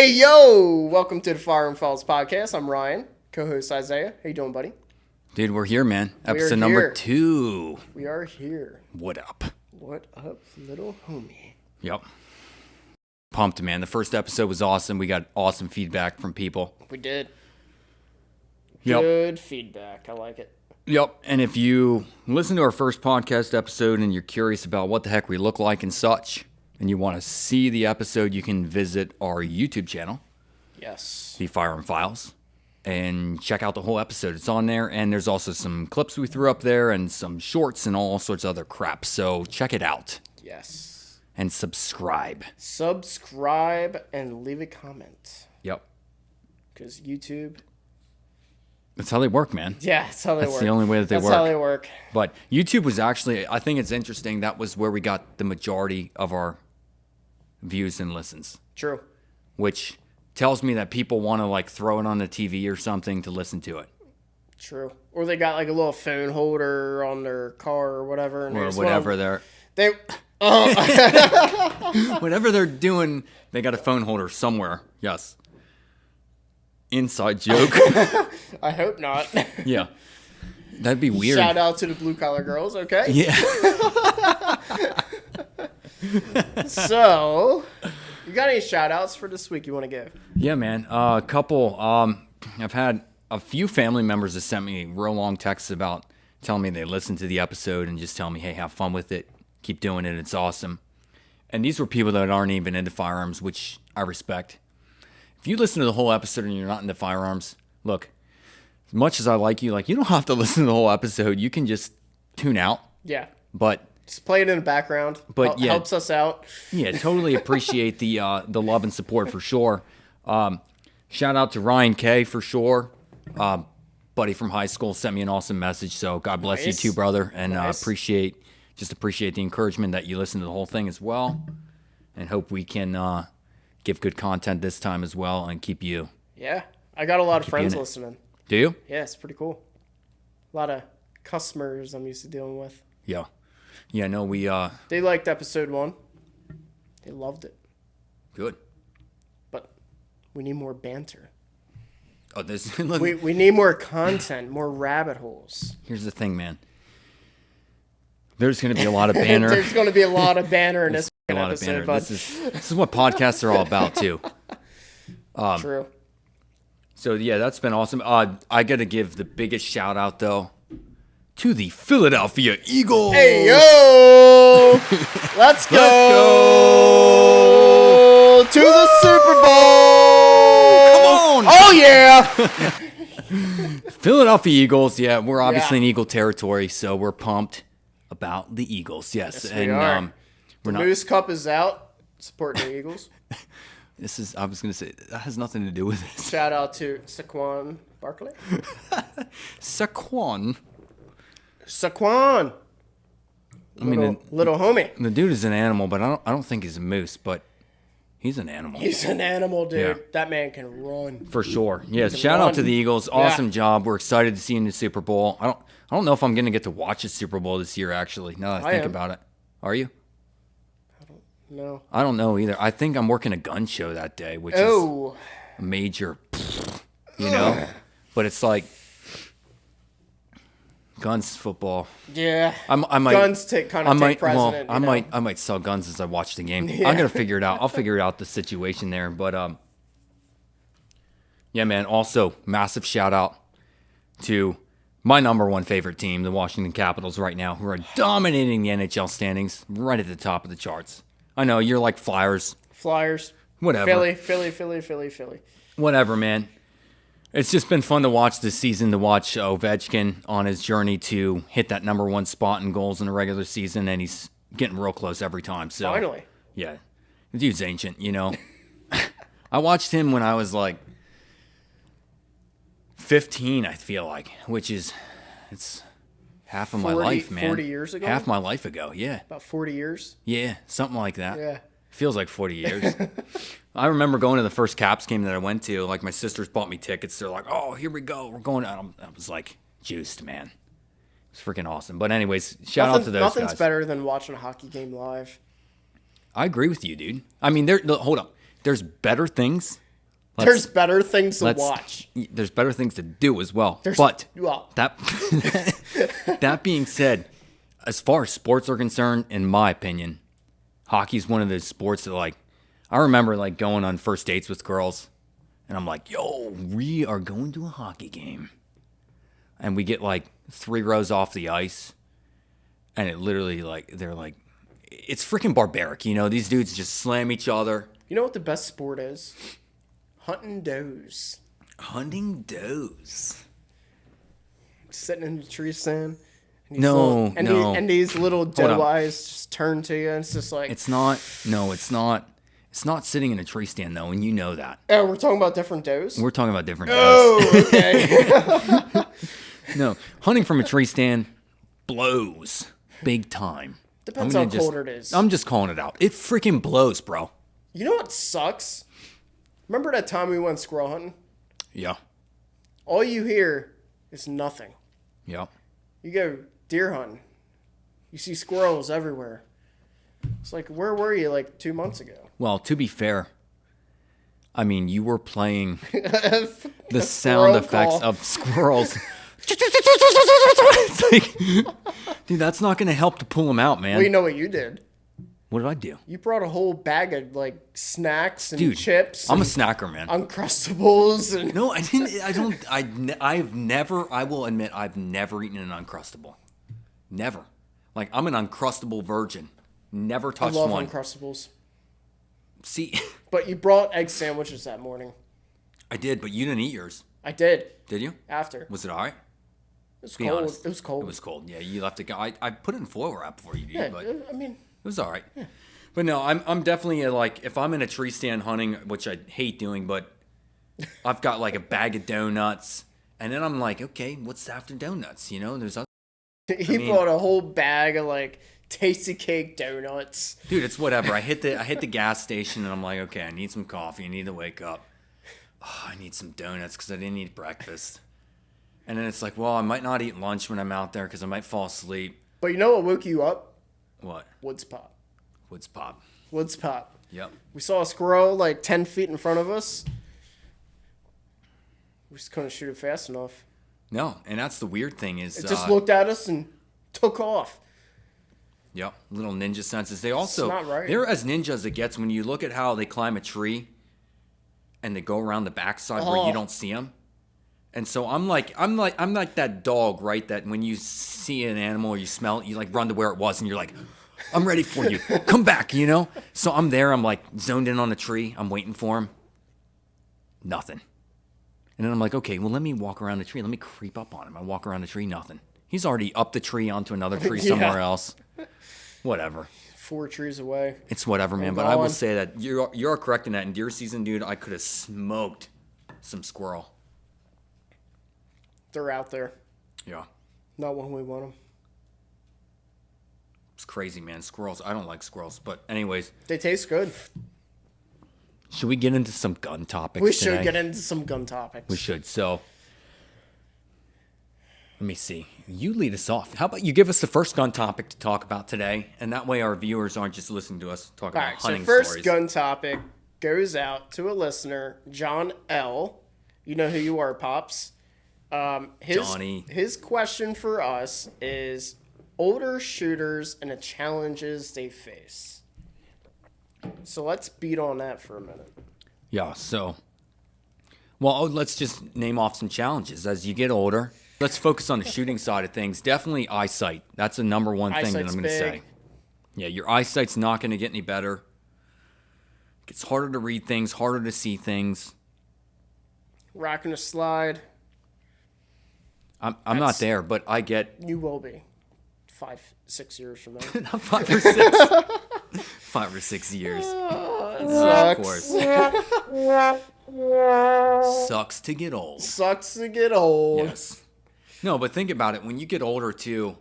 Hey, yo! Welcome to the Firearm Files Podcast. I'm Ryan, co-host Isaiah. How you doing, buddy? Dude, we're here, man. Episode number 2. We are here. What up? What up, little homie? Yep. Pumped, man. The first episode was awesome. We got awesome feedback from people. We did. Yep. Good feedback. I like it. Yep. And if you listen to our first podcast episode and you're curious about what the heck we look like and such, and you want to see the episode, you can visit our YouTube channel. Yes. The Firearm Files. And check out the whole episode. It's on there. And there's also some clips we threw up there and some shorts and all sorts of other crap. So check it out. Yes. And subscribe. Subscribe and leave a comment. Yep. Because YouTube... That's how they work, man. Yeah, that's how they work. That's the only way that they work. That's how they work. But YouTube was actually, I think it's interesting, that was where we got the majority of our views and listens. True. Which tells me that people want to like throw it on the TV or something to listen to it. True. Or they got like a little phone holder on their car or whatever. And or whatever whatever they're doing, they got a phone holder somewhere. Yes. Inside joke. I hope not. Yeah. That'd be weird. Shout out to the blue collar girls, okay? Yeah. So, you got any shout outs for this week you want to give? Yeah, man. A couple. I've had a few family members that sent me real long texts about telling me they listened to the episode and just telling me, hey, have fun with it. Keep doing it. It's awesome. And these were people that aren't even into firearms, which I respect. If you listen to the whole episode and you're not into firearms, look, as much as I like you don't have to listen to the whole episode. You can just tune out. Yeah. But just play it in the background. But yeah, helps us out. Yeah, totally appreciate the love and support for sure. Shout out to Ryan K for sure. Buddy from high school sent me an awesome message. So God bless you too, brother. And appreciate the encouragement that you listen to the whole thing as well. And hope we can give good content this time as well and keep you. Yeah, I got a lot of friends listening. Do you? Yeah, it's pretty cool. A lot of customers I'm used to dealing with. Yeah. Yeah, no, we... They liked episode 1. They loved it. Good. But we need more banter. Oh, this... we need more content, more rabbit holes. Here's the thing, man. There's going to be a lot of banner. There's going to be a lot of banner in this episode. But this is what podcasts are all about, too. True. So, yeah, that's been awesome. I got to give the biggest shout out, though, to the Philadelphia Eagles. Hey, yo! Let's go! To the Super Bowl! Come on! Oh, yeah! Philadelphia Eagles, yeah, we're obviously in Eagle territory, so we're pumped about the Eagles, yes. We are. The Moose Cup is out, supporting the Eagles. I was going to say, that has nothing to do with it. Shout out to Saquon Barkley. Saquon. Little homie. The dude is an animal, but I don't think he's a moose, but he's an animal. He's an animal, dude. Yeah. That man can run. For sure. Yeah, shout out to the Eagles. Awesome job. We're excited to see him in the Super Bowl. I don't know if I'm going to get to watch the Super Bowl this year, actually, now that I think about it. Are you? No. I don't know either. I think I'm working a gun show that day, which is a major, But it's like guns, football. Yeah. I might guns take precedent. I might sell guns as I watch the game. Yeah. I'm gonna figure it out. I'll figure out the situation there. But yeah, man. Also, massive shout out to my number one favorite team, the Washington Capitals, right now, who are dominating the NHL standings, right at the top of the charts. I know, you're like Flyers. Whatever. Philly. Whatever, man. It's just been fun to watch this season, to watch Ovechkin on his journey to hit that number one spot in goals in the regular season, and he's getting real close every time. So finally. Yeah. The dude's ancient, I watched him when I was like 15, I feel like, which is, it's half of my life, man. 40 years ago? Half my life ago, yeah. About 40 years? Yeah, something like that. Yeah. Feels like 40 years. I remember going to the first Caps game that I went to. Like, my sisters bought me tickets. They're like, oh, here we go. We're going out. I was like, juiced, man. It was freaking awesome. But anyways, shout out to those guys. Nothing's better than watching a hockey game live. I agree with you, dude. I mean, hold up. There's better things There's better things to watch. There's better things to do as well. Well, that being said, as far as sports are concerned, in my opinion, hockey's one of those sports that, like, I remember, like, going on first dates with girls, and I'm like, yo, we are going to a hockey game. And we get, like, 3 rows off the ice, and it literally, like, they're like, it's freaking barbaric, you know? These dudes just slam each other. You know what the best sport is? Hunting does. Hunting does. Sitting in the tree stand. And these little doe eyes just turn to you, and it's just like... It's not sitting in a tree stand, though, and you know that. Oh, we're talking about different does? We're talking about different does. Oh, okay. No, hunting from a tree stand blows big time. Depends how cold it is. I'm just calling it out. It freaking blows, bro. You know what sucks? Remember that time we went squirrel hunting? Yeah. All you hear is nothing. Yeah. You go deer hunting. You see squirrels everywhere. It's like, where were you like 2 months ago? Well, to be fair, I mean, you were playing the sound effects of squirrels. It's like, dude, that's not going to help to pull them out, man. Well, you know what you did? What did I do? You brought a whole bag of like snacks and chips. I'm a snacker, man. Uncrustables and no, I didn't. I will admit, I've never eaten an Uncrustable. Never. Like, I'm an Uncrustable virgin. Never touched one. I love Uncrustables. See, but you brought egg sandwiches that morning. I did, but you didn't eat yours. I did. Did you? After. Was it all right? It was cold. Honest. It was cold. It was cold. Yeah, you left it. I put it in foil wrap before you did. Yeah, but I mean, it was all right. Yeah. But no, I'm definitely like, if I'm in a tree stand hunting, which I hate doing, but I've got like a bag of donuts, and then I'm like, okay, what's after donuts? You know, there's other. He brought a whole bag of like Tasty Cake donuts. Dude, it's whatever. I hit the gas station, and I'm like, okay, I need some coffee. I need to wake up. Oh, I need some donuts because I didn't eat breakfast. And then it's like, well, I might not eat lunch when I'm out there because I might fall asleep. But you know what woke you up? What? Woods pop. Woods pop. Woods pop. Yep. We saw a squirrel like 10 feet in front of us. We just couldn't shoot it fast enough. No, and that's the weird thing is... It just looked at us and took off. Yep, little ninja senses. They also... It's not right. They're as ninja as it gets when you look at how they climb a tree and they go around the backside where you don't see them. And so I'm like that dog, right? That when you see an animal or you smell it, you like run to where it was and you're like, I'm ready for you. Come back, you know? So I'm there. I'm like zoned in on the tree. I'm waiting for him. Nothing. And then I'm like, okay, well, let me walk around the tree. Let me creep up on him. I walk around the tree, nothing. He's already up the tree onto another tree somewhere else. Whatever. 4 trees away. It's whatever, man. But I will say that you're correct in that. In deer season, dude, I could have smoked some squirrel. They're out there. Yeah. Not when we want them. It's crazy, man. Squirrels. I don't like squirrels. But anyways. They taste good. Should we get into some gun topics We today? should get into some gun topics. We should. So, let me see. You lead us off. How about you give us the first gun topic to talk about today? And that way our viewers aren't just listening to us talk about hunting stories. So stories. first gun topic goes out to a listener, John L. You know who you are, Pops. Johnny. His question for us is older shooters and the challenges they face. So let's beat on that for a minute. Yeah, so, well, let's just name off some challenges. As you get older, let's focus on the shooting side of things. Definitely eyesight. That's the number one thing that I'm going to say. Yeah, your eyesight's not going to get any better. It gets harder to read things, harder to see things. Rocking a slide. I'm not there, but I get... You will be 5-6 years from now. Not 5 or 6. 5 or 6 years. Sucks. Of course. Sucks to get old. Sucks to get old. Yes. No, but think about it. When you get older, too,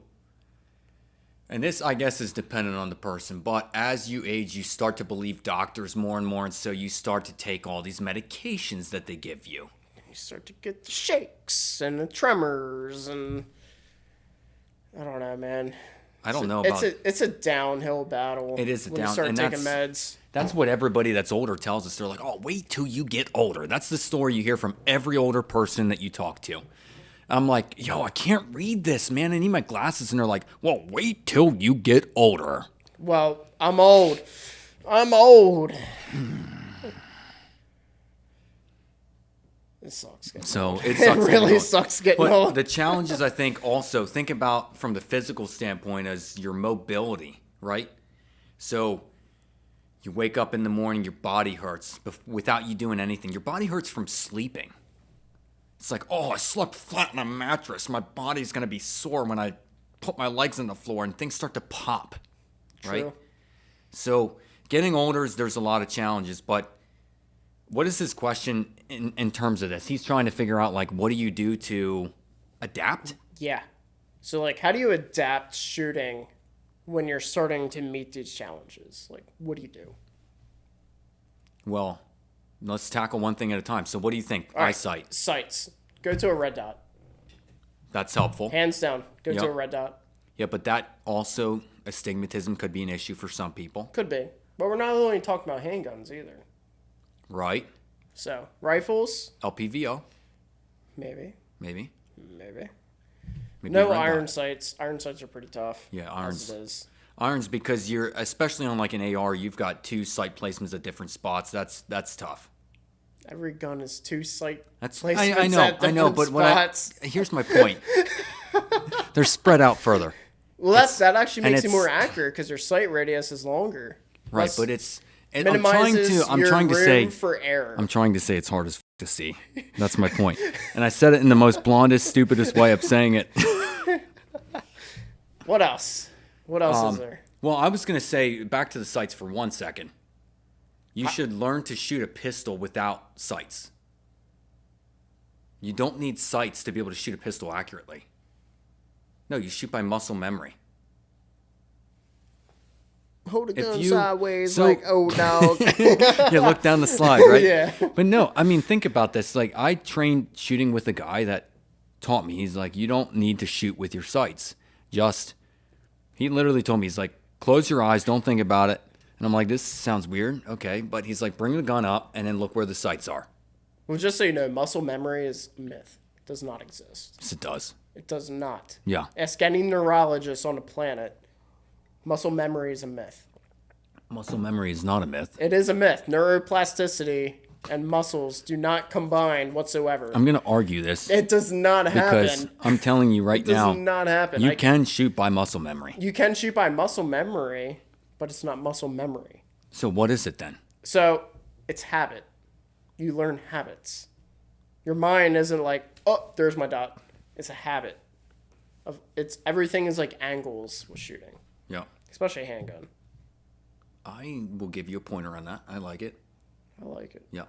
and this, I guess, is dependent on the person, but as you age, you start to believe doctors more and more, and so you start to take all these medications that they give you. You start to get the shakes and the tremors and... I don't know, man. I don't know about it's a downhill battle. It is a when you down- start and taking meds. That's what everybody that's older tells us. They're like, oh, wait till you get older. That's the story you hear from every older person that you talk to. I'm like, yo, I can't read this, man. I need my glasses. And they're like, well, wait till you get older. Well, I'm old. I'm old. It sucks. So it It sucks. really sucks getting But old. the challenges, I think, also think about from the physical standpoint as your mobility, right? So you wake up in the morning, your body hurts without you doing anything. Your body hurts from sleeping. It's like, oh, I slept flat on a mattress. My body's going to be sore when I put my legs on the floor, and things start to pop, right? True. So getting older, there's a lot of challenges, but what is his question in terms of this? He's trying to figure out, like, what do you do to adapt? Yeah. So, like, how do you adapt shooting when you're starting to meet these challenges? Like, what do you do? Well, let's tackle one thing at a time. So what do you think? All right, Eyesight. Sights. Go to a red dot. That's helpful. Hands down. Go Yep. to a red dot. Yeah, but that also, astigmatism could be an issue for some people, Could be. But we're not only talking about handguns either. right? So, rifles, LPVO, maybe. maybe. Maybe. Maybe No red iron dot. sights. Iron sights are pretty tough. Yeah, as irons. it is. Irons, because you're, especially on like an AR, you've got 2 sight placements at different spots. That's tough. Every gun is 2 sight That's placements I know, at I know, different but spots. here's my point. They're spread out further. Well, that actually and makes you it's- more accurate because your sight radius is longer. Right, Less- but I'm minimizes trying your to room say for error. I'm trying to say it's hard as to see. That's my point. And I said it in the most blondest, stupidest way of saying it. What else? What else is there? Well, I was going to say, back to the sights for 1 second. You should learn to shoot a pistol without sights. You don't need sights to be able to shoot a pistol accurately. No, you shoot by muscle memory. Hold the if gun you- sideways so- like, oh, dog. Yeah, look down the slide, right? Yeah. But no, I mean, think about this. Like, I trained shooting with a guy that taught me. He's like, you don't need to shoot with your sights. He literally told me, he's like, close your eyes, don't think about it. And I'm like, this sounds weird. Okay. But he's like, bring the gun up and then look where the sights are. Well, just so you know, muscle memory is a myth. It does not exist. Yes, it does. It does not. Yeah. Ask any neurologist on the planet. Muscle memory is a myth. Muscle memory is not a myth. It is a myth. Neuroplasticity and muscles do not combine whatsoever. I'm going to argue this It does not because happen. I'm telling you right It does now, not happen. you can shoot by muscle memory. You can shoot by muscle memory, but it's not muscle memory. So what is it then? So it's habit. You learn habits. Your mind isn't like, oh, there's my dot. It's a habit. It's everything is like angles with shooting, Yeah. especially a handgun. I will give you a pointer on that. I like it. I like it. Yeah.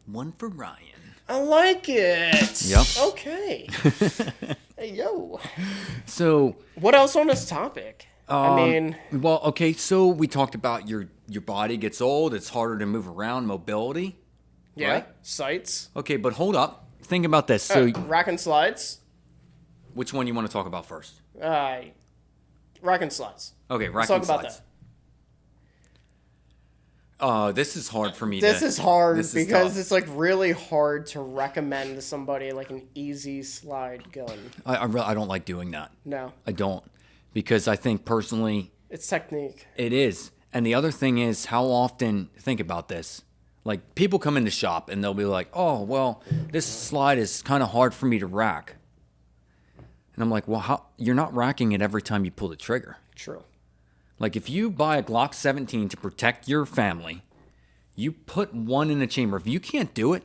One for Ryan. I like it. Yep. Okay. Hey, yo. So, What else on this topic? I mean, well, okay, so we talked about your body gets old, it's harder to move around, mobility. yeah, Right? sights. Okay, but hold up. Think about this. So, Rack and slides. which one you want to talk about first? Rack and slides. Okay, Let's rack talk and about slides. that. This is hard for me. This is hard this is because tough. it's like really hard to recommend to somebody like an easy slide gun. I don't like doing that. No, I don't, because I think personally it's technique. it is. And the other thing is, how often, think about this. Like, people come in the shop and they'll be like, oh, well, this slide is kind of hard for me to rack. And I'm like, well, you're not racking it every time you pull the trigger. True. Like, if you buy a Glock 17 to protect your family, you put one in the chamber. If you can't do it,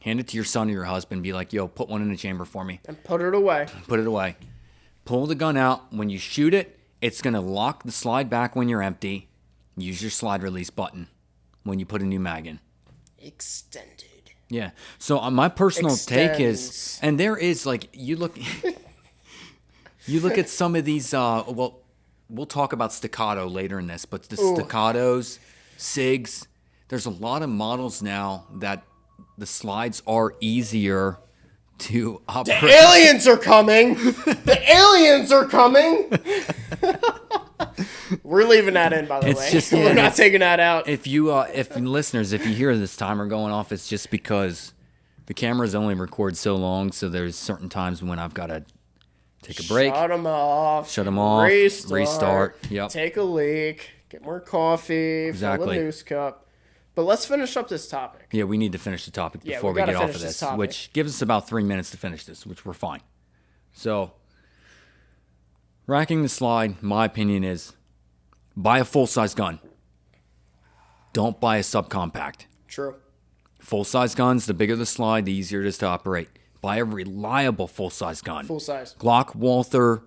hand it to your son or your husband. Be like, yo, put one in the chamber for me. And put it away. Put it away. Pull the gun out. When you shoot it, it's going to lock the slide back when you're empty. Use your slide release button when you put a new mag in. Extended. Yeah. So my personal take is, Extends. and there is like, you look at some of these, well, we'll talk about Staccato later in this, but the Staccatos, SIGs, there's a lot of models now that the slides are easier to The operate. aliens are coming! The aliens are coming! We're leaving that in, by the way. We're not taking that out. If listeners, if you hear this timer going off, it's just because the cameras only record so long, so there's certain times when I've got to take a break. Shut them off. Restart. Yep. Take a leak. Get more coffee. Exactly. Fill a news cup. But let's finish up this topic. Yeah, we need to finish the topic before we get off of this, which gives us about 3 minutes to finish this, which we're fine. So, racking the slide, my opinion is, buy a full-size gun. Don't buy a subcompact. True. Full-size guns, the bigger the slide, the easier it is to operate. Buy a reliable full-size gun. Full size. Glock, Walther,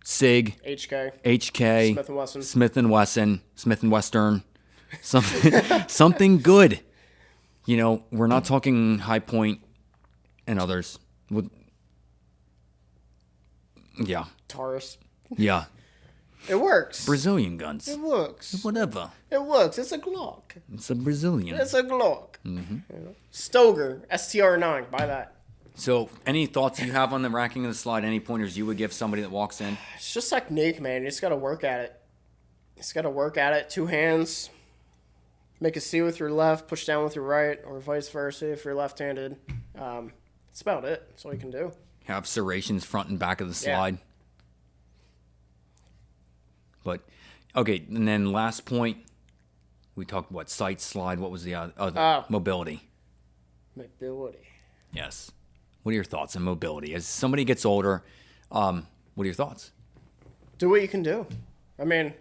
SIG, HK. Smith and Wesson, Smith and Western, something good. You know, we're not talking High Point and others. Yeah. Taurus. Yeah. It works. Brazilian guns. It works. Whatever. It works. It's a Glock. It's a Brazilian. It's a Glock. Mm-hmm. Stoger, STR9. Buy that. So, any thoughts you have on the racking of the slide? Any pointers you would give somebody that walks in? It's just technique, man. You just got to work at it. You just got to work at it. 2 hands. Make a C with your left. Push down with your right. Or vice versa if you're left-handed. That's about it. That's all you can do. Have serrations front and back of the slide. Yeah. But, okay, and then last point. We talked, sight, slide. What was the other? Mobility. Mobility. Yes. What are your thoughts on mobility? As somebody gets older, what are your thoughts? Do what you can do. I mean,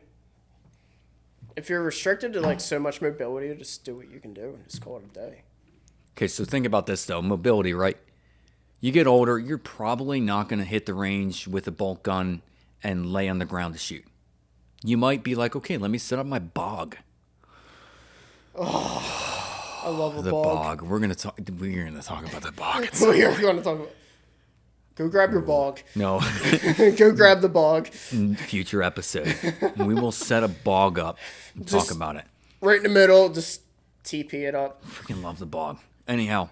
if you're restricted to so much mobility, just do what you can do and just call it a day. Okay, so think about this though, mobility, right? You get older, you're probably not going to hit the range with a bolt gun and lay on the ground to shoot. You might be like, okay, let me set up my bog. Oh. I love the bog. We're gonna talk about the bog. We are going to talk about. Go grab your bog. No. Go grab the bog. Future episode, we will set a bog up and talk about it. Right in the middle, just TP it up. Freaking love the bog. Anyhow,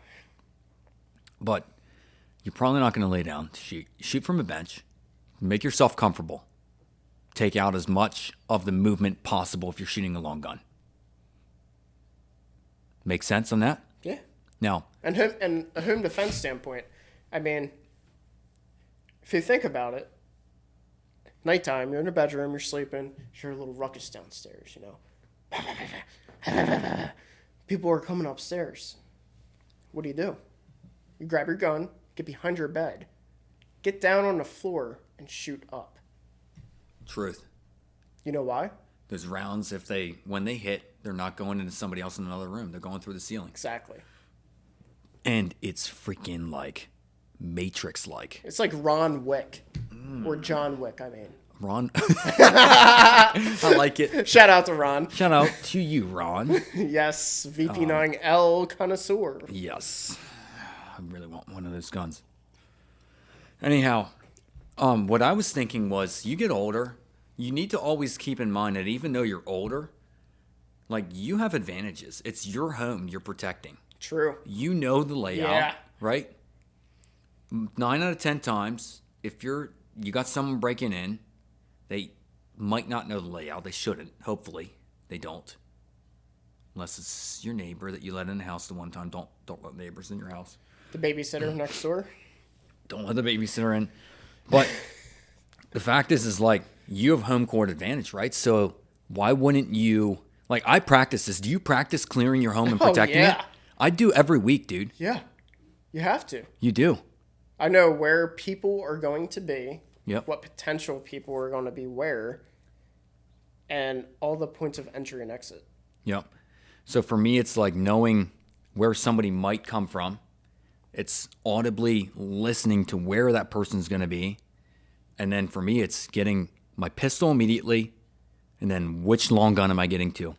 but you're probably not gonna lay down to shoot. Shoot from a bench. Make yourself comfortable. Take out as much of the movement possible if you're shooting a long gun. Make sense on that? Yeah. Now, and a home defense standpoint, I mean, if you think about it, nighttime, you're in your bedroom, you're sleeping, you hear a little ruckus downstairs, you know. People are coming upstairs. What do? You grab your gun, get behind your bed, get down on the floor, and shoot up. Truth. You know why? Those rounds, when they hit, they're not going into somebody else in another room. They're going through the ceiling. Exactly. And it's freaking Matrix-like. It's like Ron Wick. Or John Wick, I mean. Ron? I like it. Shout out to Ron. Shout out to you, Ron. Yes, VP9L connoisseur. Yes. I really want one of those guns. Anyhow, what I was thinking was, you get older, you need to always keep in mind that even though you're older, you have advantages. It's your home you're protecting. True. You know the layout, right? 9 out of 10 times, if you got someone breaking in, they might not know the layout. They shouldn't. Hopefully, they don't. Unless it's your neighbor that you let in the house the one time. Don't let neighbors in your house. The babysitter next door. Don't let the babysitter in. But the fact is you have home court advantage, right? So why wouldn't you? I practice this. Do you practice clearing your home and protecting it? I do every week, dude. Yeah. You have to. You do. I know where people are going to be. Yep. What potential people are going to be where. And all the points of entry and exit. Yep. So for me, it's knowing where somebody might come from. It's audibly listening to where that person's going to be. And then for me, it's getting my pistol immediately. And then which long gun am I getting to?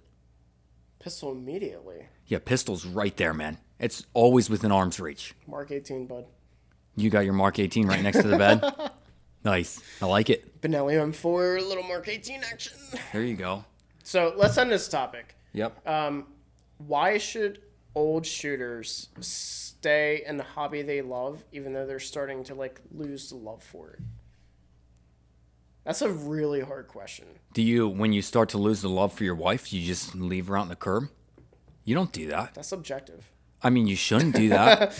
Pistol immediately? Yeah, pistol's right there, man. It's always within arm's reach. Mark 18, bud. You got your Mark 18 right next to the bed? Nice. I like it. Benelli M4, little Mark 18 action. There you go. So let's end this topic. Yep. Why should old shooters stay in the hobby they love, even though they're starting to like lose the love for it? That's a really hard question. Do you, when you start to lose the love for your wife, you just leave her out on the curb? You don't do that. That's subjective. I mean, you shouldn't do that.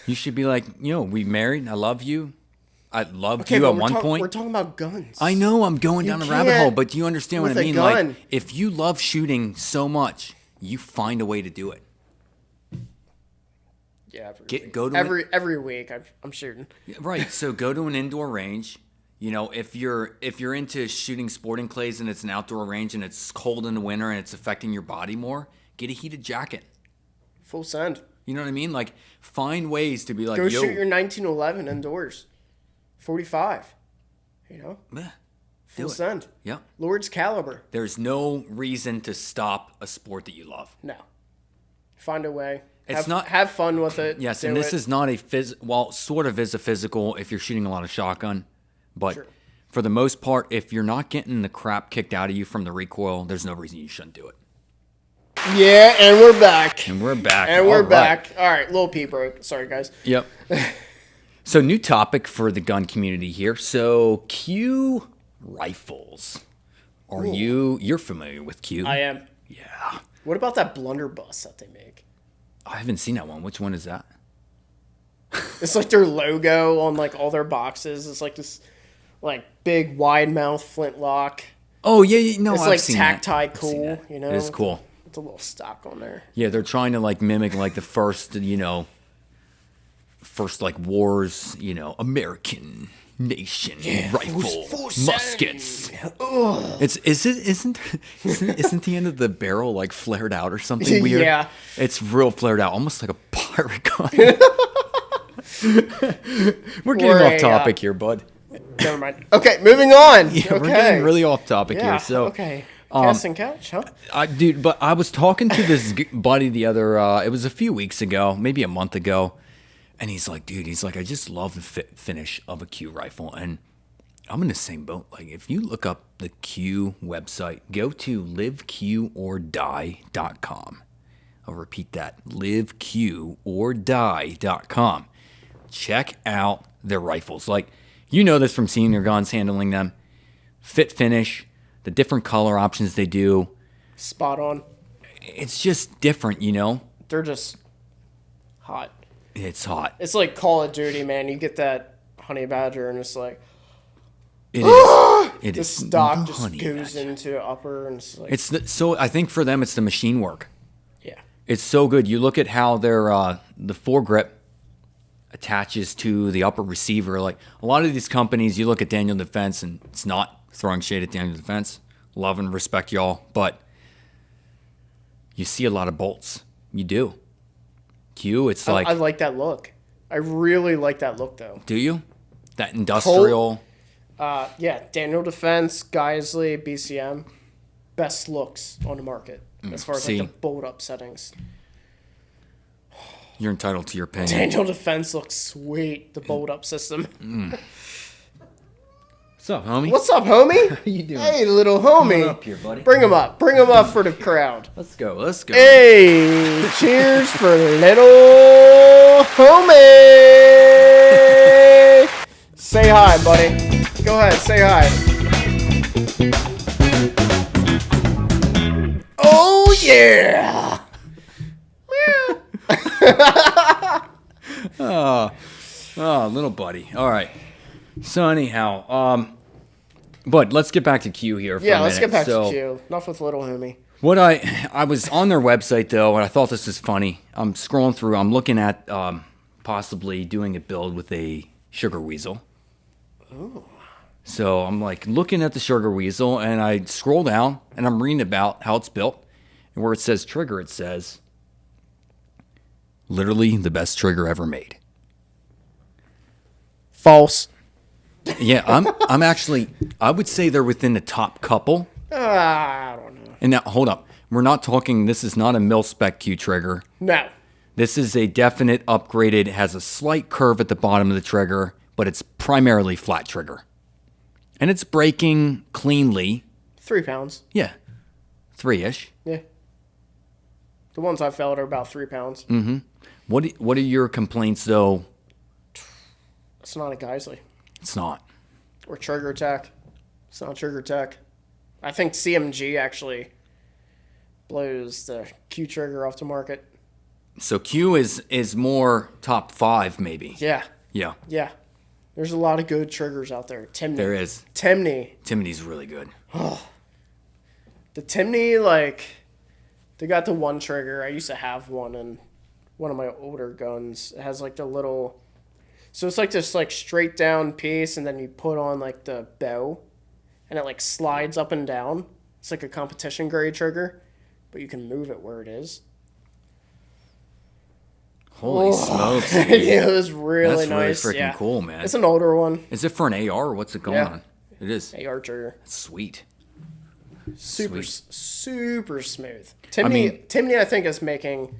You should be like, we married. I love you. I loved you at one point. We're talking about guns. I know I'm going down a rabbit hole, but do you understand what I mean? Gun. Like, if you love shooting so much, you find a way to do it. Yeah, every week I'm shooting. Right. So go to an indoor range. If you're into shooting sporting clays and it's an outdoor range and it's cold in the winter and it's affecting your body more, get a heated jacket. Full send. You know what I mean? Like, find ways to be like, go shoot your 1911 indoors. 45. Yeah. Full send. Yeah. Lord's caliber. There's no reason to stop a sport that you love. No. Find a way. Have fun with it. Yes, and this is not sort of is a physical if you're shooting a lot of shotgun. But for the most part, if you're not getting the crap kicked out of you from the recoil, there's no reason you shouldn't do it. Yeah, and we're back. And we're back. All right, little pee break. Sorry, guys. Yep. So, new topic for the gun community here. So, Q rifles. You're familiar with Q? I am. Yeah. What about that blunderbuss that they make? I haven't seen that one. Which one is that? It's like their logo on like all their boxes. It's like this like big wide mouth flintlock. Oh yeah, no, it's I've like seen tactile that. cool, It is cool. It's a little stock on there. Yeah, they're trying to like mimic like the first, like wars, American nation rifle muskets. Isn't the end of the barrel like flared out or something weird? Yeah, it's real flared out, almost like a pirate gun. We're getting off topic here, bud. Never mind. Okay, moving on. Yeah, we're getting really off topic here. So okay, casting couch, huh? Dude, but I was talking to this buddy the other. It was a few weeks ago, maybe a month ago, and he's like, I just love the fit finish of a Q rifle, and I'm in the same boat. Like, if you look up the Q website, go to liveqordie.com. I'll repeat that: liveqordie.com. Check out their rifles. Like, this from seeing your guns, handling them. Fit finish, the different color options they do. Spot on. It's just different, They're just hot. It's hot. It's like Call of Duty, man. You get that honey badger and it's like... It is. It the is. stock just goes into upper and it's like... So I think for them, it's the machine work. Yeah. It's so good. You look at how their the foregrip attaches to the upper receiver. Like, a lot of these companies, you look at Daniel Defense, and it's not throwing shade at Daniel Defense. Love and respect y'all, but you see a lot of bolts. You do. Q, it's like... I like that look. I really like that look, though. Do you? That industrial... Yeah, Daniel Defense, Geisley, BCM. Best looks on the market as far as like the bolt-up settings. You're entitled to your opinion. Daniel Defense looks sweet, the bolt-up system. What's up, homie? What's up, homie? How you doing? Hey, little homie. Come on up here, buddy. Bring him up. Bring him up for the crowd. Let's go. Hey, cheers for little homie. Say hi, buddy. Go ahead, say hi. Oh, yeah. Oh, little buddy. All right. So anyhow, but let's get back to Q here for a minute. Let's get back to Q. Enough with little homie. What I was on their website though, and I thought this was funny. I'm scrolling through. I'm looking at possibly doing a build with a sugar weasel. Ooh. So I'm like looking at the sugar weasel, and I scroll down, and I'm reading about how it's built, and where it says trigger, it says, literally the best trigger ever made. False. Yeah, I'm actually, I would say they're within the top couple. I don't know. And now, hold up. We're not talking, this is not a mil-spec Q trigger. No. This is a definite upgraded, it has a slight curve at the bottom of the trigger, but it's primarily flat trigger. And it's breaking cleanly. 3 pounds. Yeah. 3-ish. Yeah. The ones I felt are about 3 pounds. What are your complaints though? It's not a Geisley. It's not. Or Trigger Tech. It's not Trigger Tech. I think CMG actually blows the Q trigger off the market. So Q is more top 5 maybe. Yeah. Yeah. Yeah. There's a lot of good triggers out there. Timney. There is. Timney's really good. The Timney, like, they got the one trigger. I used to have one in one of my older guns. It has like the little, so it's like this like straight down piece, and then you put on like the bow, and it like slides up and down. It's like a competition grade trigger, but you can move it where it is. Holy smokes, dude. Yeah, it was really That's nice. really freaking cool, man. It's an older one. Is it for an AR or what's it going on? It is. AR trigger. That's sweet. Super smooth. Timney, I think, is making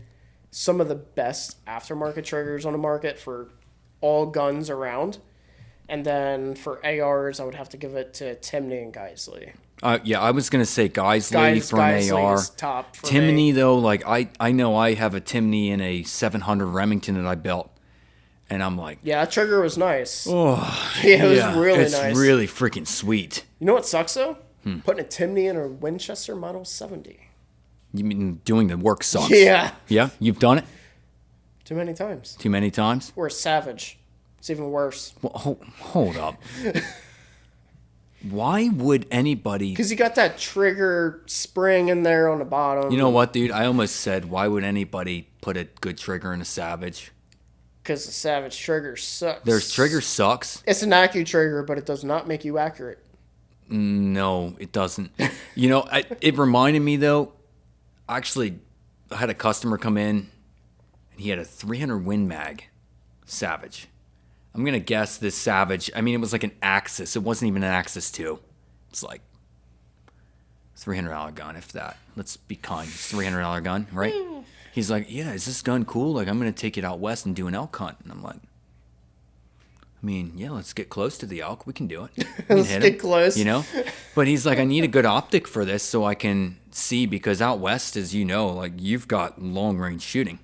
some of the best aftermarket triggers on the market for all guns around. And then for ARs, I would have to give it to Timney and Geisley. Yeah, I was going to say Geisley for an AR. Top for Timney, me. though, like I know I have a Timney in a 700 Remington that I built. And I'm like... Yeah, that trigger was nice. Oh, yeah, it was really nice. It's really freaking sweet. You know what sucks, though? Putting a Timney in a Winchester Model 70. You mean doing the work sucks? Yeah. Yeah? You've done it? Too many times. Too many times? Or a Savage. It's even worse. Well, hold up. Why would anybody... Because you got that trigger spring in there on the bottom. You know what, dude? I almost said, why would anybody put a good trigger in a Savage? Because the Savage trigger sucks. Their trigger sucks? It's an accurate trigger, but it does not make you accurate. No, it doesn't. You know, it reminded me, though, actually, I had a customer come in, and he had a 300 Win Mag Savage. I'm going to guess this Savage, I mean, it was like an Axis. It wasn't even an Axis 2. It's like $300 gun, if that. Let's be kind. It's a $300 gun, right? He's like, yeah, is this gun cool? Like, I'm going to take it out west and do an elk hunt. And I'm like, I mean, yeah, let's get close to the elk. We can do it. Let's get close. You know? But he's like, I need a good optic for this so I can see, because out west, as you know, like, you've got long-range shooting.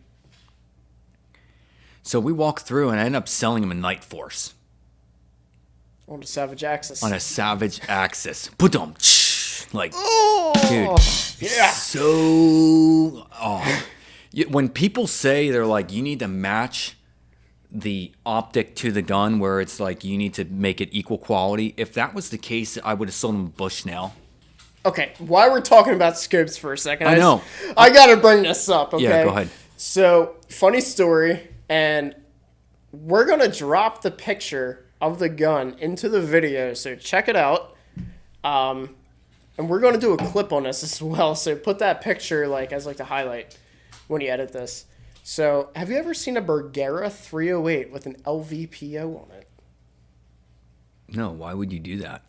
So we walk through, and I end up selling him a Night Force. On a Savage Axis. On a Savage Axis. Put-dum. Like, dude. Yeah. So, when people say, they're like, you need to match the optic to the gun, where it's like you need to make it equal quality. If that was the case, I would have sold him a Bushnell. Okay, while we're talking about scopes for a second, I know. I gotta bring this up, okay? Yeah, go ahead. So, funny story, and we're gonna drop the picture of the gun into the video, so check it out. And we're gonna do a clip on this as well, so put that picture like as like the highlight when you edit this. So, have you ever seen a Bergara 308 with an LVPO on it? No, why would you do that?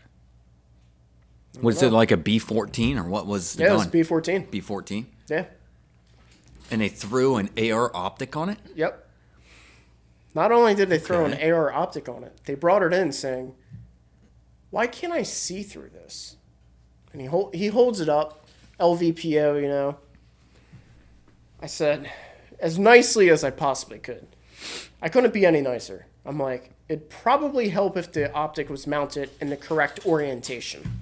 Was it like a B14 or what was the gun? Yeah, it was B14. B14? Yeah. And they threw an AR optic on it? Yep. Not only did they throw an AR optic on it, they brought it in saying, why can't I see through this? And he holds it up, LVPO, you know. I said, as nicely as I possibly could. I couldn't be any nicer. I'm like, it'd probably help if the optic was mounted in the correct orientation.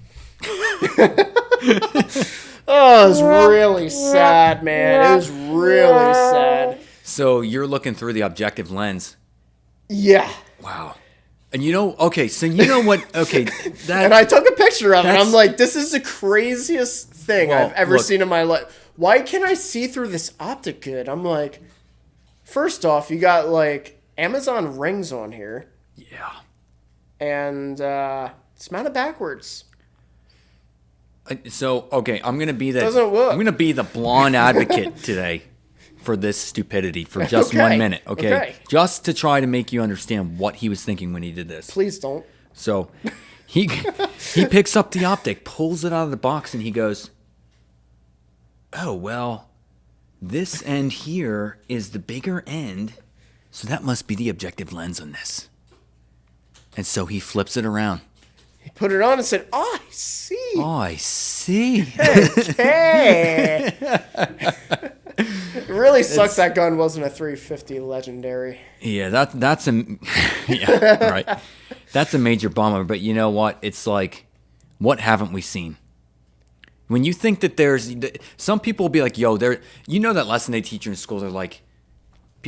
Oh, it was really sad, man. It was really sad. So you're looking through the objective lens. Yeah. Wow. And you know, okay, so you know what, okay. That, and I took a picture of it. I'm like, this is the craziest thing I've ever seen in my life. Why can't I see through this optic good? I'm like, first off, you got like Amazon rings on here. Yeah. And it's mounted backwards. So, okay, I'm going to be Doesn't work. I'm going to be the blonde advocate today for this stupidity for just 1 minute, okay? Just to try to make you understand what he was thinking when he did this. Please don't. So, he picks up the optic, pulls it out of the box, and he goes, oh, well, this end here is the bigger end, so that must be the objective lens on this. And so he flips it around. He put it on and said, oh, I see. Oh, I see. Okay. really sucks that gun wasn't a 350 legendary. Yeah, that's a yeah, right. That's a major bummer. But you know what? It's like, what haven't we seen? When you think that there's some people will be like, yo, that lesson they teach you in school, they're like,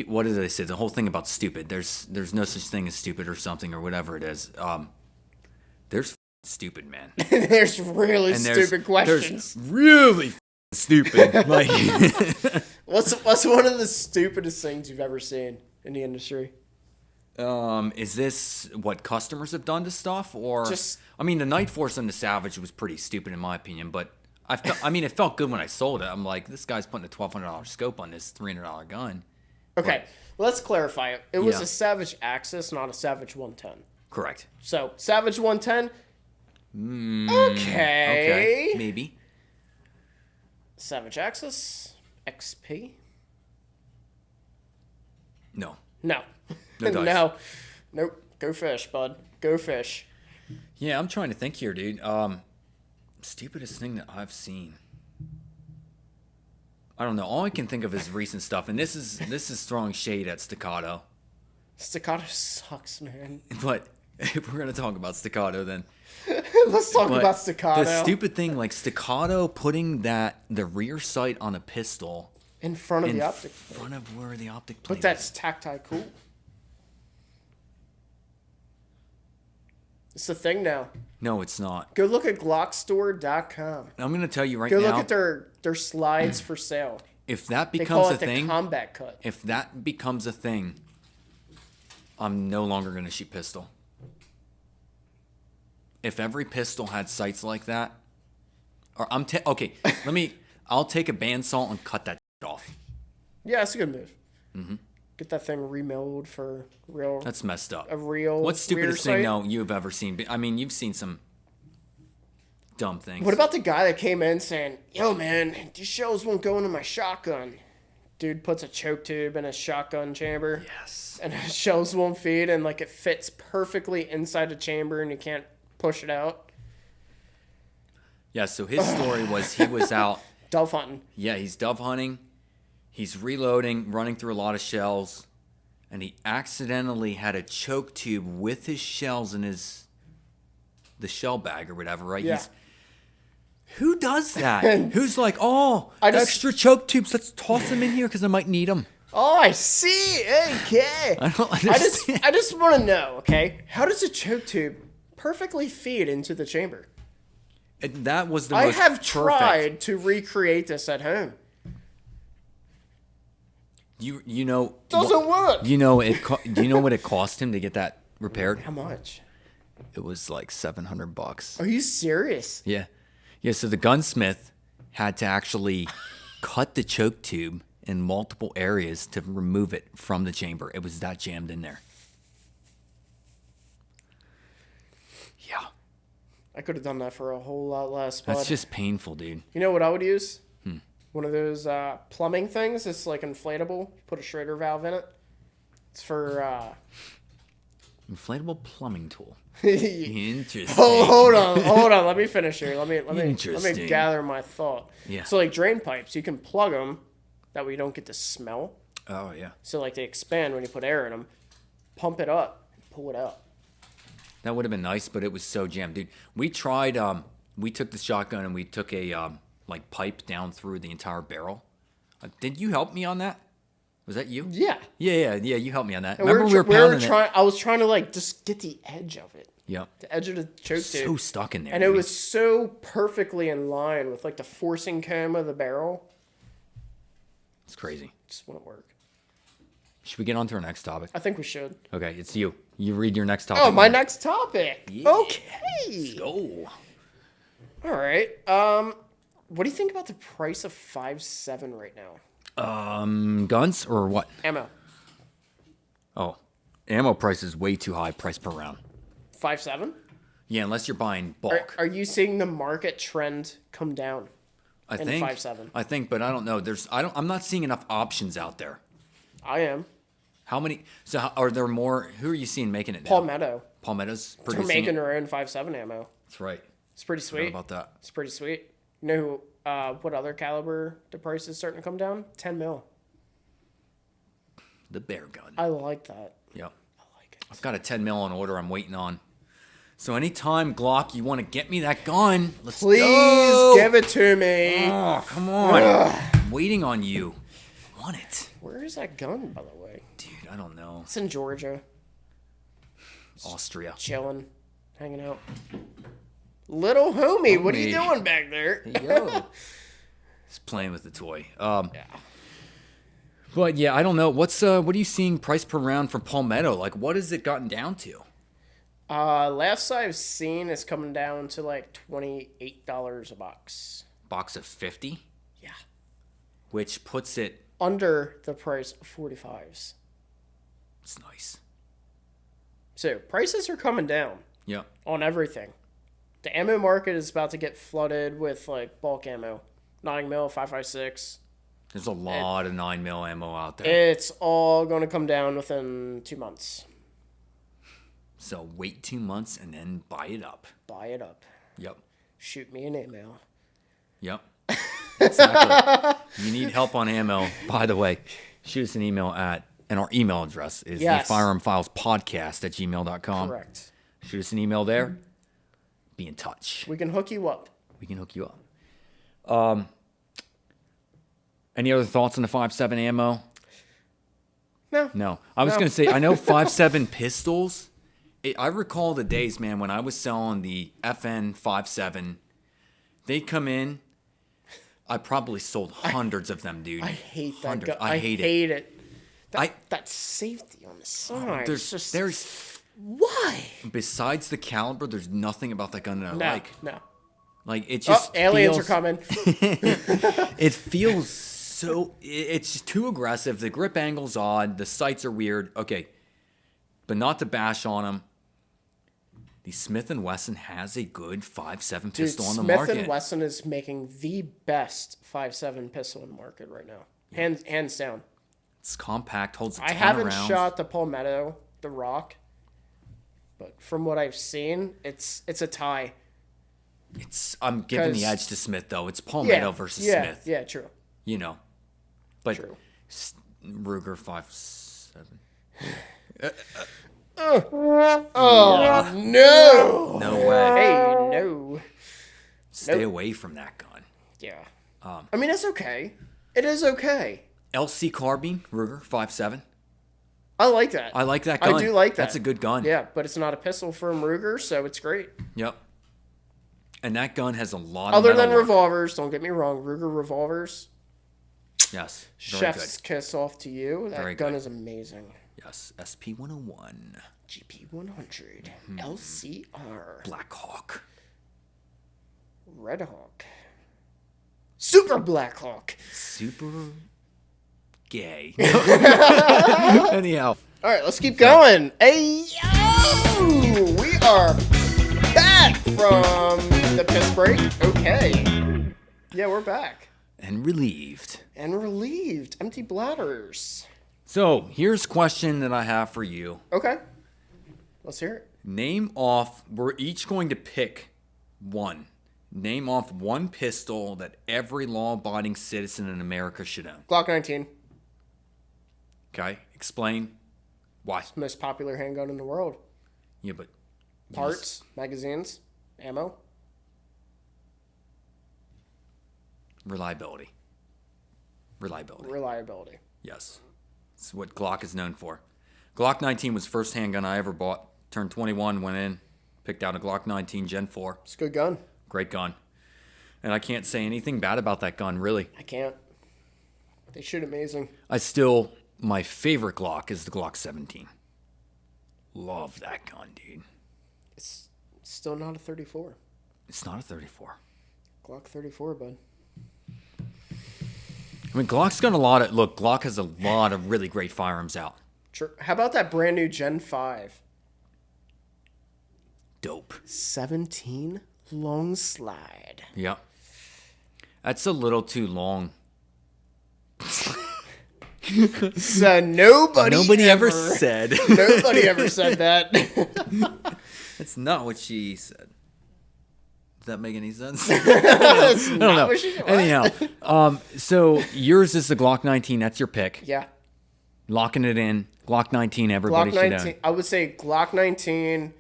what do they say? The whole thing about stupid. There's no such thing as stupid or something or whatever it is. There's stupid, man. There's really stupid questions. There's really stupid. Like, what's one of the stupidest things you've ever seen in the industry? Is this what customers have done to stuff, or I mean, the Night Force and the Savage was pretty stupid in my opinion, but it felt good when I sold it. I'm like, this guy's putting a $1,200 scope on this $300 gun. Okay, let's clarify it. It was a Savage Axis, not a Savage 110. Correct. So Savage 110. Okay, maybe. Savage Axis XP. No. No. No dice. No. Nope. Go fish, bud. Go fish. Yeah, I'm trying to think here, dude. Stupidest thing that I've seen. I don't know. All I can think of is recent stuff, and this is throwing shade at Staccato. Staccato sucks, man. But if we're gonna talk about Staccato, then let's talk about Staccato. The stupid thing, like Staccato putting the rear sight on a pistol in front of the optic plate. In front of where the optic plate. But that's tactile cool. It's the thing now. No, it's not. Go look at Glockstore.com. I'm going to tell you right now. Go look at their slides for sale. If that becomes a thing. They call it the combat cut. If that becomes a thing, I'm no longer going to shoot pistol. If every pistol had sights like that, or I'll take a bandsaw and cut that off. Yeah, that's a good move. Mm-hmm. Get that thing remilled for real. That's messed up. A real. What's stupidest thing now you've ever seen? I mean, you've seen some dumb things. What about the guy that came in saying, "Yo, man, these shells won't go into my shotgun." Dude puts a choke tube in a shotgun chamber. Yes. And the shells won't feed, and like it fits perfectly inside the chamber, and you can't push it out. Yeah. So his story was he was out dove hunting. Yeah, he's dove hunting. He's reloading, running through a lot of shells, and he accidentally had a choke tube with his shells in the shell bag or whatever, right? Yeah. Who does that? Who's like, extra choke tubes, let's toss them in here because I might need them. Oh, I see. Okay. I don't understand. I just want to know, okay? How does a choke tube perfectly feed into the chamber? That was the most perfect. I have tried to recreate this at home. You know doesn't work. Do you know what it cost him to get that repaired? How much? It was like $700. Are you serious? Yeah. So the gunsmith had to actually cut the choke tube in multiple areas to remove it from the chamber. It was that jammed in there. Yeah. I could have done that for a whole lot less. But that's just painful, dude. You know what I would use? One of those plumbing things. It's like inflatable. Put a Schrader valve in it. It's for... inflatable plumbing tool. Interesting. Hold on. Let me finish here. Let me gather my thought. Yeah. So like drain pipes, you can plug them. That way you don't get the smell. Oh, yeah. So like they expand when you put air in them. Pump it up. Pull it out. That would have been nice, but it was so jammed, dude. We tried... we took the shotgun and we took a... pipe down through the entire barrel. Did you help me on that? Was that you? Yeah. Yeah. You helped me on that. And Remember we were pounding it? I was trying to like just get the edge of it. Yeah. The edge of the choke tube. So stuck in there. And it was so perfectly in line with like the forcing cone of the barrel. It's crazy. It just wouldn't work. Should we get on to our next topic? I think we should. Okay, it's you. You read your next topic. Oh, my next topic. Yeah. Okay. Go. All right. What do you think about the price of 5.7 right now? Guns or what? Ammo. Oh, ammo price is way too high, price per round. 5.7? Yeah, unless you're buying bulk. Are you seeing the market trend come down? I think 5.7. I think, but I don't know. I'm not seeing enough options out there. I am. How many? So are there more? Who are you seeing making it now? Palmetto. Palmetto's producing. They're making their own 5.7 ammo. That's right. It's pretty sweet. How about that? It's pretty sweet. You know what other caliber the price is starting to come down? 10 mil. The bear gun. I like that. Yep. I like it. I've got a 10 mil on order I'm waiting on. So anytime, Glock, you want to get me that gun, let's Please go. give it to me. Oh, come on. I'm waiting on you. I want it. Where is that gun, by the way? Dude, I don't know. It's in Georgia. Austria. Chilling. Hanging out. Little homie, what are you doing back there? Yo. He's playing with the toy. Yeah. But yeah, I don't know. What are you seeing price per round for Palmetto? Like, what has it gotten down to? Last I've seen is coming down to like $28 a box. Box of 50? Yeah. Which puts it... Under the price of 45s. It's nice. So, prices are coming down. Yeah. On everything. The ammo market is about to get flooded with like bulk ammo. 9mm, 5.56. There's a lot of 9mm ammo out there. It's all going to come down within 2 months. So wait 2 months and then buy it up. Buy it up. Yep. Shoot me an email. Yep. Exactly. You need help on ammo. By the way, shoot us an email and our email address is Yes. thefirearmfilespodcast at gmail.com. Correct. Shoot us an email there. Be in touch. We can hook you up. We can hook you up. Any other thoughts on the 5.7 ammo? No. I was going to say, I know 5.7 pistols. I recall the days, man, when I was selling the FN 5.7. They come in. I probably sold hundreds of them, dude. I hate that Hundreds. gun. I hate it. That safety on the side. There's why? besides the caliber, there's nothing about that gun that I like. No. Like it just aliens feels, are coming. It feels so. It's just too aggressive. The grip angle's odd. The sights are weird. Okay, but not to bash on them. The Smith & Wesson has a good 5.7 pistol on the market. Smith & Wesson is making the best 5.7 pistol in the market right now. Hands down. It's compact, holds a ton I of haven't rounds. shot the Palmetto, the Rock, but from what I've seen, it's a tie. I'm giving the edge to Smith, though. It's Palmetto versus Smith. Yeah, true. You know. But True. Ruger 5.7. Oh, no. No way. Hey, no. Stay away from that gun. Yeah. I mean, it's okay. It is okay. LC carbine, Ruger 5.7. I like that. I like that gun. I do like that. That's a good gun. Yeah, but it's not a pistol from Ruger, so it's great. Yep. And that gun has a lot Other of than metal work. revolvers, don't get me wrong, Ruger revolvers. Yes. Very Chef's good. kiss off to you. That Very gun good. is amazing. Yes. SP-101. GP100. LCR. Black Hawk. Red Hawk. Super Black Hawk. Super gay. Anyhow. All right, let's keep going. Hey, yo! We are back from the piss break. Okay. Yeah, we're back. And relieved. And relieved. Empty bladders. So, here's a question that I have for you. Okay. Let's hear it. Name off, we're each going to pick one. Name off one pistol that every law-abiding citizen in America should own. Glock 19. Okay? Explain why. Most popular handgun in the world. Yeah, but... Parts, magazines, ammo. Reliability. Reliability. Yes. It's what Glock is known for. Glock 19 was the first handgun I ever bought. Turned 21, went in, picked out a Glock 19 Gen 4. It's a good gun. Great gun. And I can't say anything bad about that gun, really. I can't. They shoot amazing. My favorite Glock is the Glock 17. Love that gun, dude. It's still not a 34. It's not a 34. Glock 34, bud. I mean, Glock has a lot of really great firearms out. Sure. How about that brand new Gen 5? Dope. 17 long slide. Yep. That's a little too long. So nobody ever said. Nobody ever said that. That's not what she said. Does that make any sense? That's I don't know. what she- what? Anyhow, so yours is the Glock 19. That's your pick. Yeah. Locking it in. Glock 19, everybody Glock should 19. own. I would say Glock 19.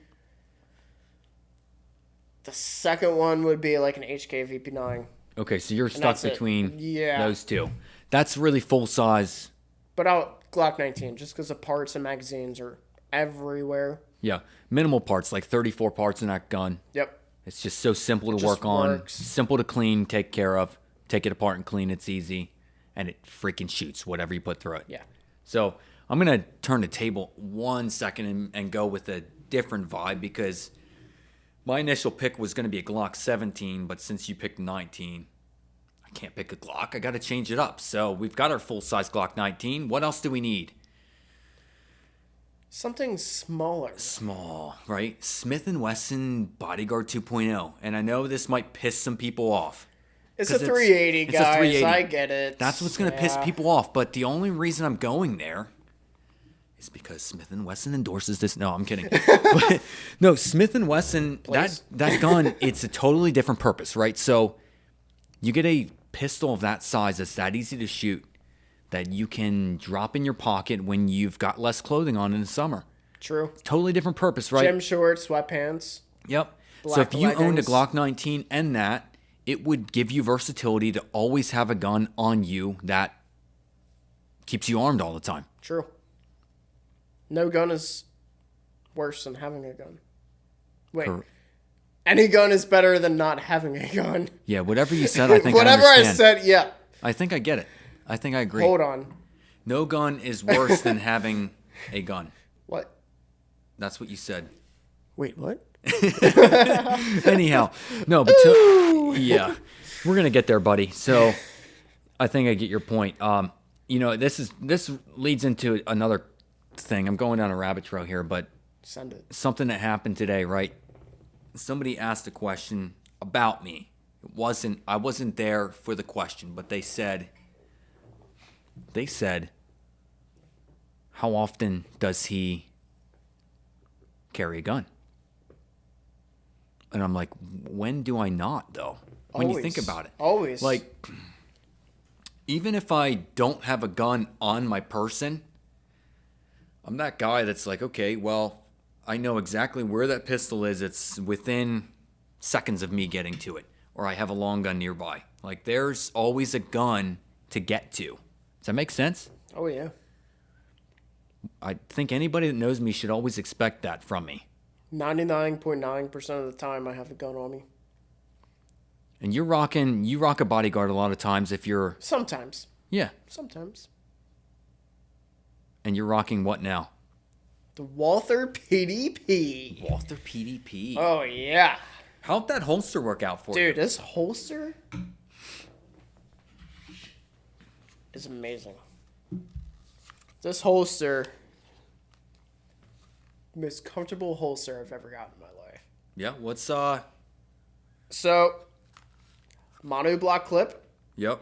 The second one would be like an HK VP9. Okay, so you're stuck that's it. between Yeah. those two. That's really full size. But out Glock 19, just because the parts and magazines are everywhere. Yeah, minimal parts, like 34 parts in that gun. Yep. It's just so simple to Just work on, works. simple to clean, take care of, take it apart and clean. It's easy, and it freaking shoots whatever you put through it. Yeah. So I'm going to turn the table 1 second and go with a different vibe, because my initial pick was going to be a Glock 17, but since you picked 19, I can't pick a Glock. I got to change it up. So we've got our full-size Glock 19. What else do we need? Something smaller. Small, right? Smith & Wesson Bodyguard 2.0. And I know this might piss some people off. It's 'Cause a 380, it's guys. a 380. I get it. That's what's going to piss people off. But the only reason I'm going there is because Smith & Wesson endorses this. No, I'm kidding. But, no, Smith & Wesson, that gun, it's a totally different purpose, right? So you get a pistol of that size that's that easy to shoot, that you can drop in your pocket when you've got less clothing on in the summer. True. Totally different purpose, right? Gym shorts, sweatpants. Yep. So Black if you owned a leggings. Glock 19 and that, it would give you versatility to always have a gun on you that keeps you armed all the time. True. No gun is worse than having a gun. Wait. Any gun is better than not having a gun. Yeah, whatever you said, I think Whatever I I understand. said, yeah. I think I get it. I think I agree. Hold on. No gun is worse than having a gun. What? That's what you said. Wait, what? Anyhow, no, but yeah, we're gonna get there, buddy. So I think I get your point. This leads into another thing. I'm going down a rabbit trail here, but Send it. something that happened today, right? Somebody asked a question about me. I wasn't there for the question, but they said, how often does he carry a gun? And I'm like, when do I not, though? When you think about it. Always. Like, even if I don't have a gun on my person, I'm that guy that's like, okay, well, I know exactly where that pistol is. It's within seconds of me getting to it. Or I have a long gun nearby. Like, there's always a gun to get to. Does that make sense? Oh, yeah. I think anybody that knows me should always expect that from me. 99.9% of the time I have a gun on me. And you rock a Bodyguard a lot of times if you're... Sometimes. Yeah. Sometimes. And you're rocking what now? The Walther PDP. Walther PDP. Oh, yeah. How'd that holster work out for you? Dude, this holster is amazing. This holster, most comfortable holster I've ever gotten in my life. Yeah, what's So, monoblock clip, Yep.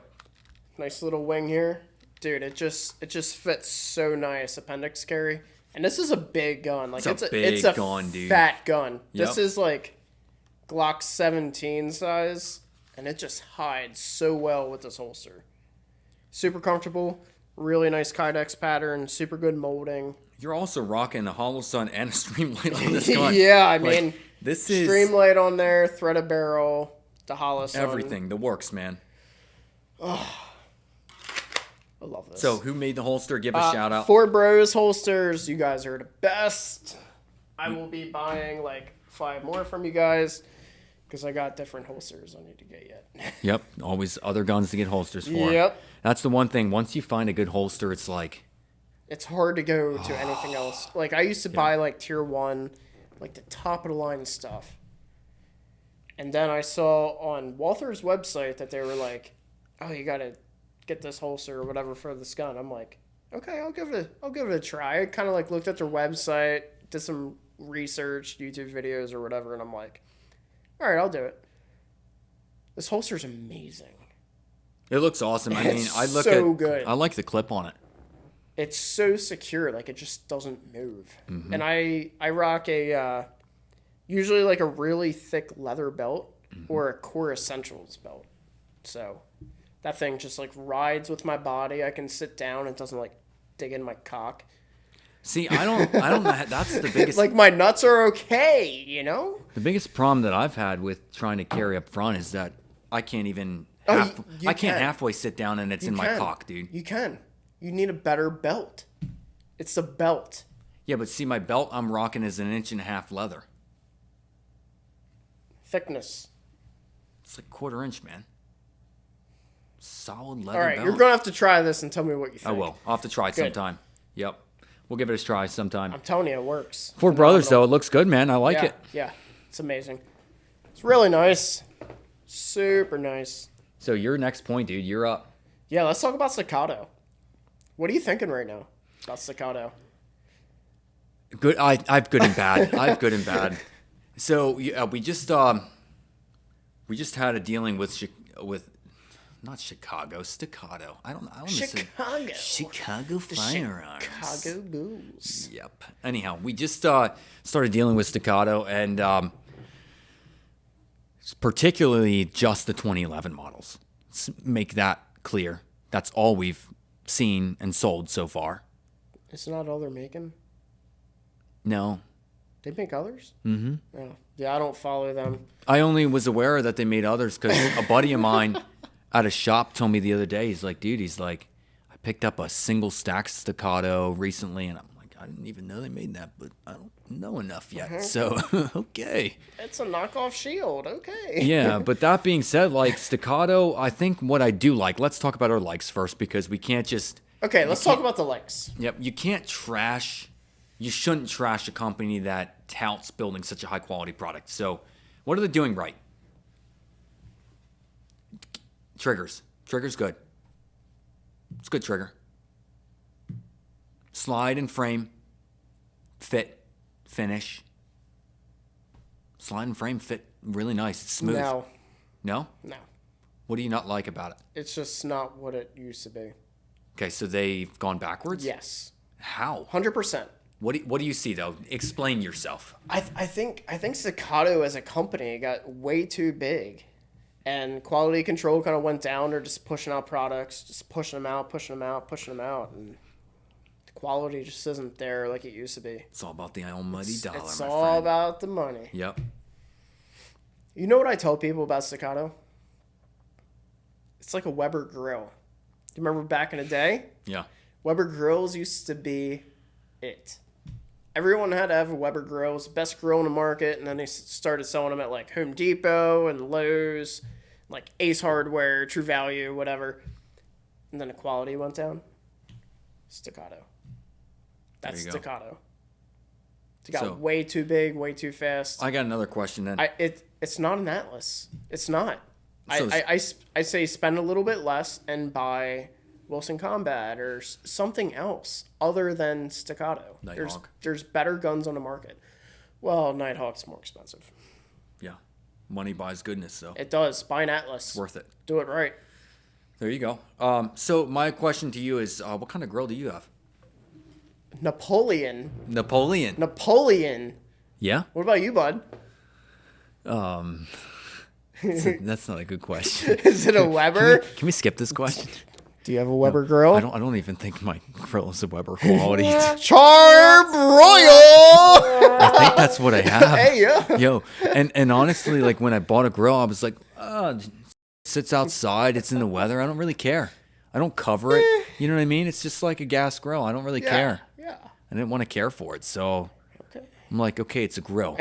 nice little wing here. Dude, it just fits so nice. Appendix carry. And this is a big gun. Like It's a big it's a gun, dude. fat gun. Yep. This is like Glock 17 size, and it just hides so well with this holster. Super comfortable, really nice Kydex pattern, super good molding. You're also rocking a Hollow Sun and a Streamlight on this gun. Yeah, I mean, this is Streamlight on there, threaded barrel, the Hollow Sun. everything. The works, man. I love this. So, who made the holster? Give a shout out. 4 Bros holsters. You guys are the best. I will be buying like 5 more from you guys because I got different holsters I need to get yet. Yep. Always other guns to get holsters for. Yep. That's the one thing. Once you find a good holster, it's like, It's hard to go to anything else. Like I used to buy like tier 1, like the top of the line stuff. And then I saw on Walther's website that they were like, "Oh, you got to get this holster or whatever for this gun." I'm like, "Okay, I'll give it a try." I kind of like looked at their website, did some research, YouTube videos or whatever, and I'm like, "All right, I'll do it." This holster's amazing. it looks awesome. I mean, It's I look so at good. I like the clip on it. It's so secure, like it just doesn't move. Mm-hmm. And I rock a usually like a really thick leather belt or a Core Essentials belt. So that thing just like rides with my body. I can sit down. It doesn't like dig in my cock. See, I don't know. That's the biggest. Like, my nuts are okay, you know? The biggest problem that I've had with trying to carry up front is that I can't even. You I can't can. halfway sit down and it's in my cock, dude. You can. You need a better belt. It's the belt. Yeah, but see, my belt I'm rocking is 1.5 inches leather. Thickness. It's like 1/4 inch, man. Solid leather All right, belt. you're going to have to try this and tell me what you think. I will. I'll have to try it sometime. Yep. We'll give it a try sometime. I'm telling you, it works. For brothers, though, it looks good, man. I like it. Yeah, it's amazing. It's really nice. Super nice. So your next point, dude, you're up. Yeah, let's talk about Staccato. What are you thinking right now about Staccato? Good. I've good and bad. I've good and bad. So we just had a dealing with not Chicago, Staccato. I don't Chicago. Chicago Firearms. Chicago Bulls. Yep. Anyhow, we just started dealing with Staccato, and particularly just the 2011 models. Let's make that clear. That's all we've seen and sold so far. It's not all they're making? No. They make others? Mm-hmm. Oh. Yeah, I don't follow them. I only was aware that they made others because a buddy of mine at a shop told me the other day, he's like, I picked up a single stack Staccato recently, and I'm like, I didn't even know they made that, but I don't know enough yet. So, okay. It's a knockoff Shield. Okay. Yeah, but that being said, like Staccato, I think what I do like, let's talk about our likes first because we can't just. Okay, let's talk about the likes. Yep, you shouldn't trash a company that touts building such a high quality product. So, what are they doing right? Triggers. Trigger's good. It's a good trigger. Slide and frame. Fit. Finish. Slide and frame fit really nice. It's smooth. No. No? No. What do you not like about it? It's just not what it used to be. Okay, so they've gone backwards? Yes. How? 100%. What do you see though? Explain yourself. I think Staccato as a company got way too big, and quality control kind of went down. They're just pushing out products, just pushing them out, and the quality just isn't there like it used to be. It's all about the almighty dollar, It's my all friend. about the money. Yep. You know what I tell people about Staccato? It's like a Weber grill. Do you remember back in the day? Yeah. Weber grills used to be it. Everyone had to have a Weber grill. It was the best grill in the market, and then they started selling them at like Home Depot and Lowe's, like Ace Hardware, True Value, whatever. And then the quality went down. Staccato. That's There you go. Staccato. It got way too big, way too fast. I got another question then. It's not an Atlas. It's not. So I say spend a little bit less and buy Wilson Combat or something else other than Staccato. Nighthawk. There's better guns on the market. Well, Nighthawk's more expensive. Yeah. Money buys goodness, though. It does. Buy an Atlas. Worth it. Do it right. There you go. So my question to you is, what kind of grill do you have? Napoleon. Yeah? What about you, bud? That's not a good question. Is it a Weber? Can we skip this question? Do you have a Weber grill? I don't even think my grill is a Weber quality. Charbroil! I think that's what I have. Hey, yeah. Yo, and honestly, like when I bought a grill, I was like, it sits outside, it's in the weather. I don't really care. I don't cover it. You know what I mean? It's just like a gas grill. I don't really care. Yeah. I didn't want to care for it, so Okay. I'm like, okay, it's a grill.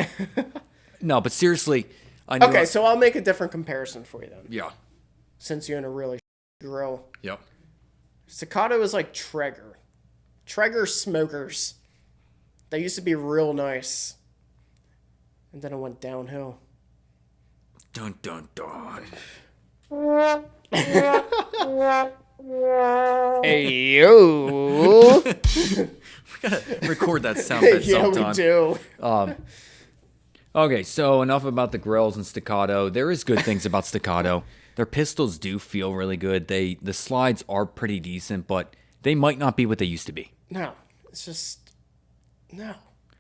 No, but seriously, I knew. Okay, so I'll make a different comparison for you then. Yeah. Since you're in a really grill. Yep. Staccato is like Traeger. Traeger smokers. They used to be real nice. And then it went downhill. Dun dun dun. Hey, yo. We gotta record that sound bit sometime. Yeah, we do. Okay, so enough about the grills and Staccato. There is good things about Staccato. Their pistols do feel really good. The slides are pretty decent, but they might not be what they used to be. No, it's just no.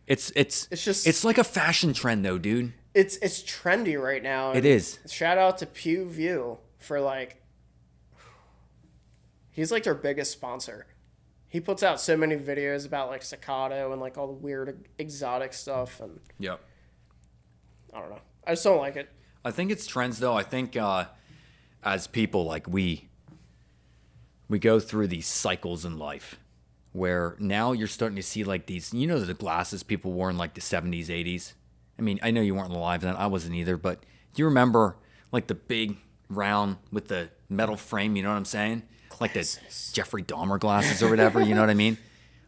It's just it's like a fashion trend though, dude. It's trendy right now. It is. Shout out to Pew View for like. He's like their biggest sponsor. He puts out so many videos about like Staccato and like all the weird exotic stuff, and Yep. I don't know. I just don't like it. I think it's trends though. I think as people, like we go through these cycles in life where now you're starting to see like these, the glasses people wore in like the 70s, 80s. I mean, I know you weren't alive then. I wasn't either. But do you remember like the big round with the metal frame? You know what I'm saying? Like the Jeffrey Dahmer glasses or whatever. You know what I mean?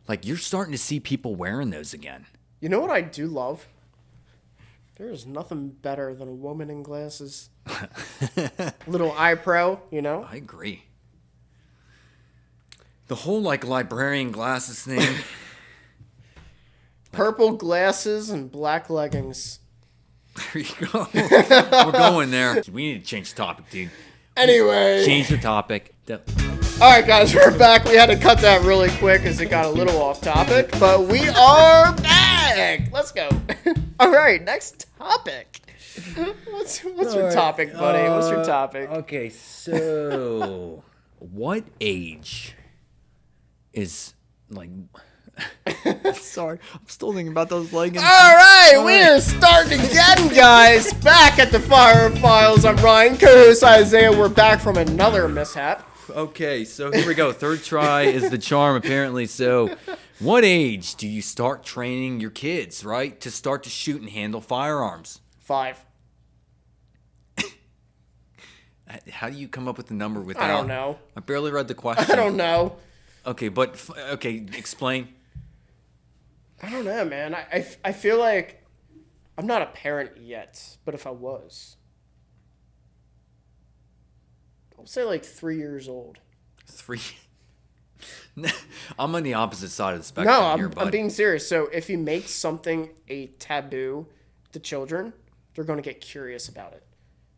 Like you're starting to see people wearing those again. You know what I do love? There is nothing better than a woman in glasses. Little eye pro, I agree. The whole like librarian glasses thing. Purple glasses and black leggings. There you go. We're going there. We need to change the topic, dude. Anyway. Change the topic. All right, guys, we're back. We had to cut that really quick because it got a little off topic, but we are back. Let's go. All right, next topic. What's your topic, buddy? What's your topic? Okay, so what age is like... Sorry, I'm still thinking about those leggings. All right, we're starting again, guys. Back at the Firearm Files. I'm Ryan, co-host Isaiah. We're back from another mishap. Okay, so here we go. Third try is the charm, apparently. So, what age do you start training your kids, right, to start to shoot and handle firearms? 5. How do you come up with the number without... I don't know. I barely read the question. I don't know. Okay, but... Okay, explain. I don't know, man. I feel like I'm not a parent yet, but if I was, I would say like 3 years old. 3? I'm on the opposite side of the spectrum here, bud. I'm being serious. So if you make something a taboo to children, they're going to get curious about it.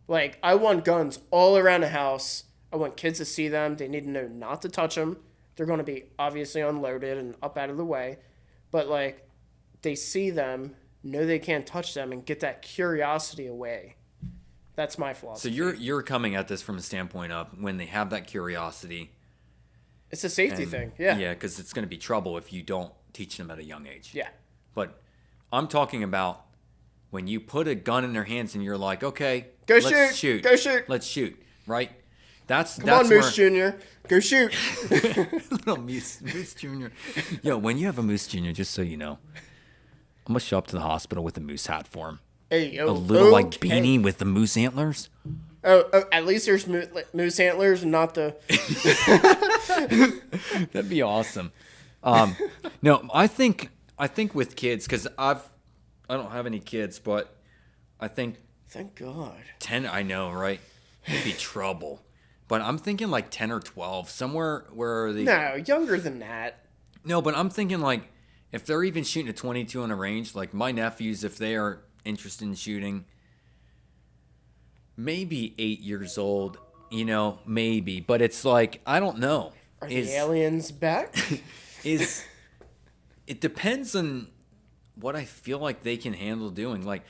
Like, I want guns all around the house. I want kids to see them. They need to know not to touch them. They're going to be obviously unloaded and up out of the way. But, like, they see them, know they can't touch them, and get that curiosity away. That's my philosophy. So you're coming at this from a standpoint of when they have that curiosity. It's a safety thing, yeah. Yeah, because it's going to be trouble if you don't teach them at a young age. Yeah. But I'm talking about when you put a gun in their hands and you're like, okay, let's shoot. Go shoot. Let's shoot, right? Come on, Moose Jr. Go shoot. Little Moose Jr. Yo, when you have a Moose Jr., just so you know, I'm going to show up to the hospital with a moose hat for him. Hey, yo. A little, like, beanie with the moose antlers. Oh, at least there's moose antlers and not the... That'd be awesome. No, I think with kids, because I don't have any kids, but I think... Thank God. 10, I know, right? It'd be trouble. But I'm thinking like 10 or 12, somewhere where they... No, younger than that. No, but I'm thinking like if they're even shooting a 22 on a range, like my nephews, if they are interested in shooting, maybe 8 years old, maybe. But it's like, I don't know. Are the aliens back? It depends on what I feel like they can handle doing. Like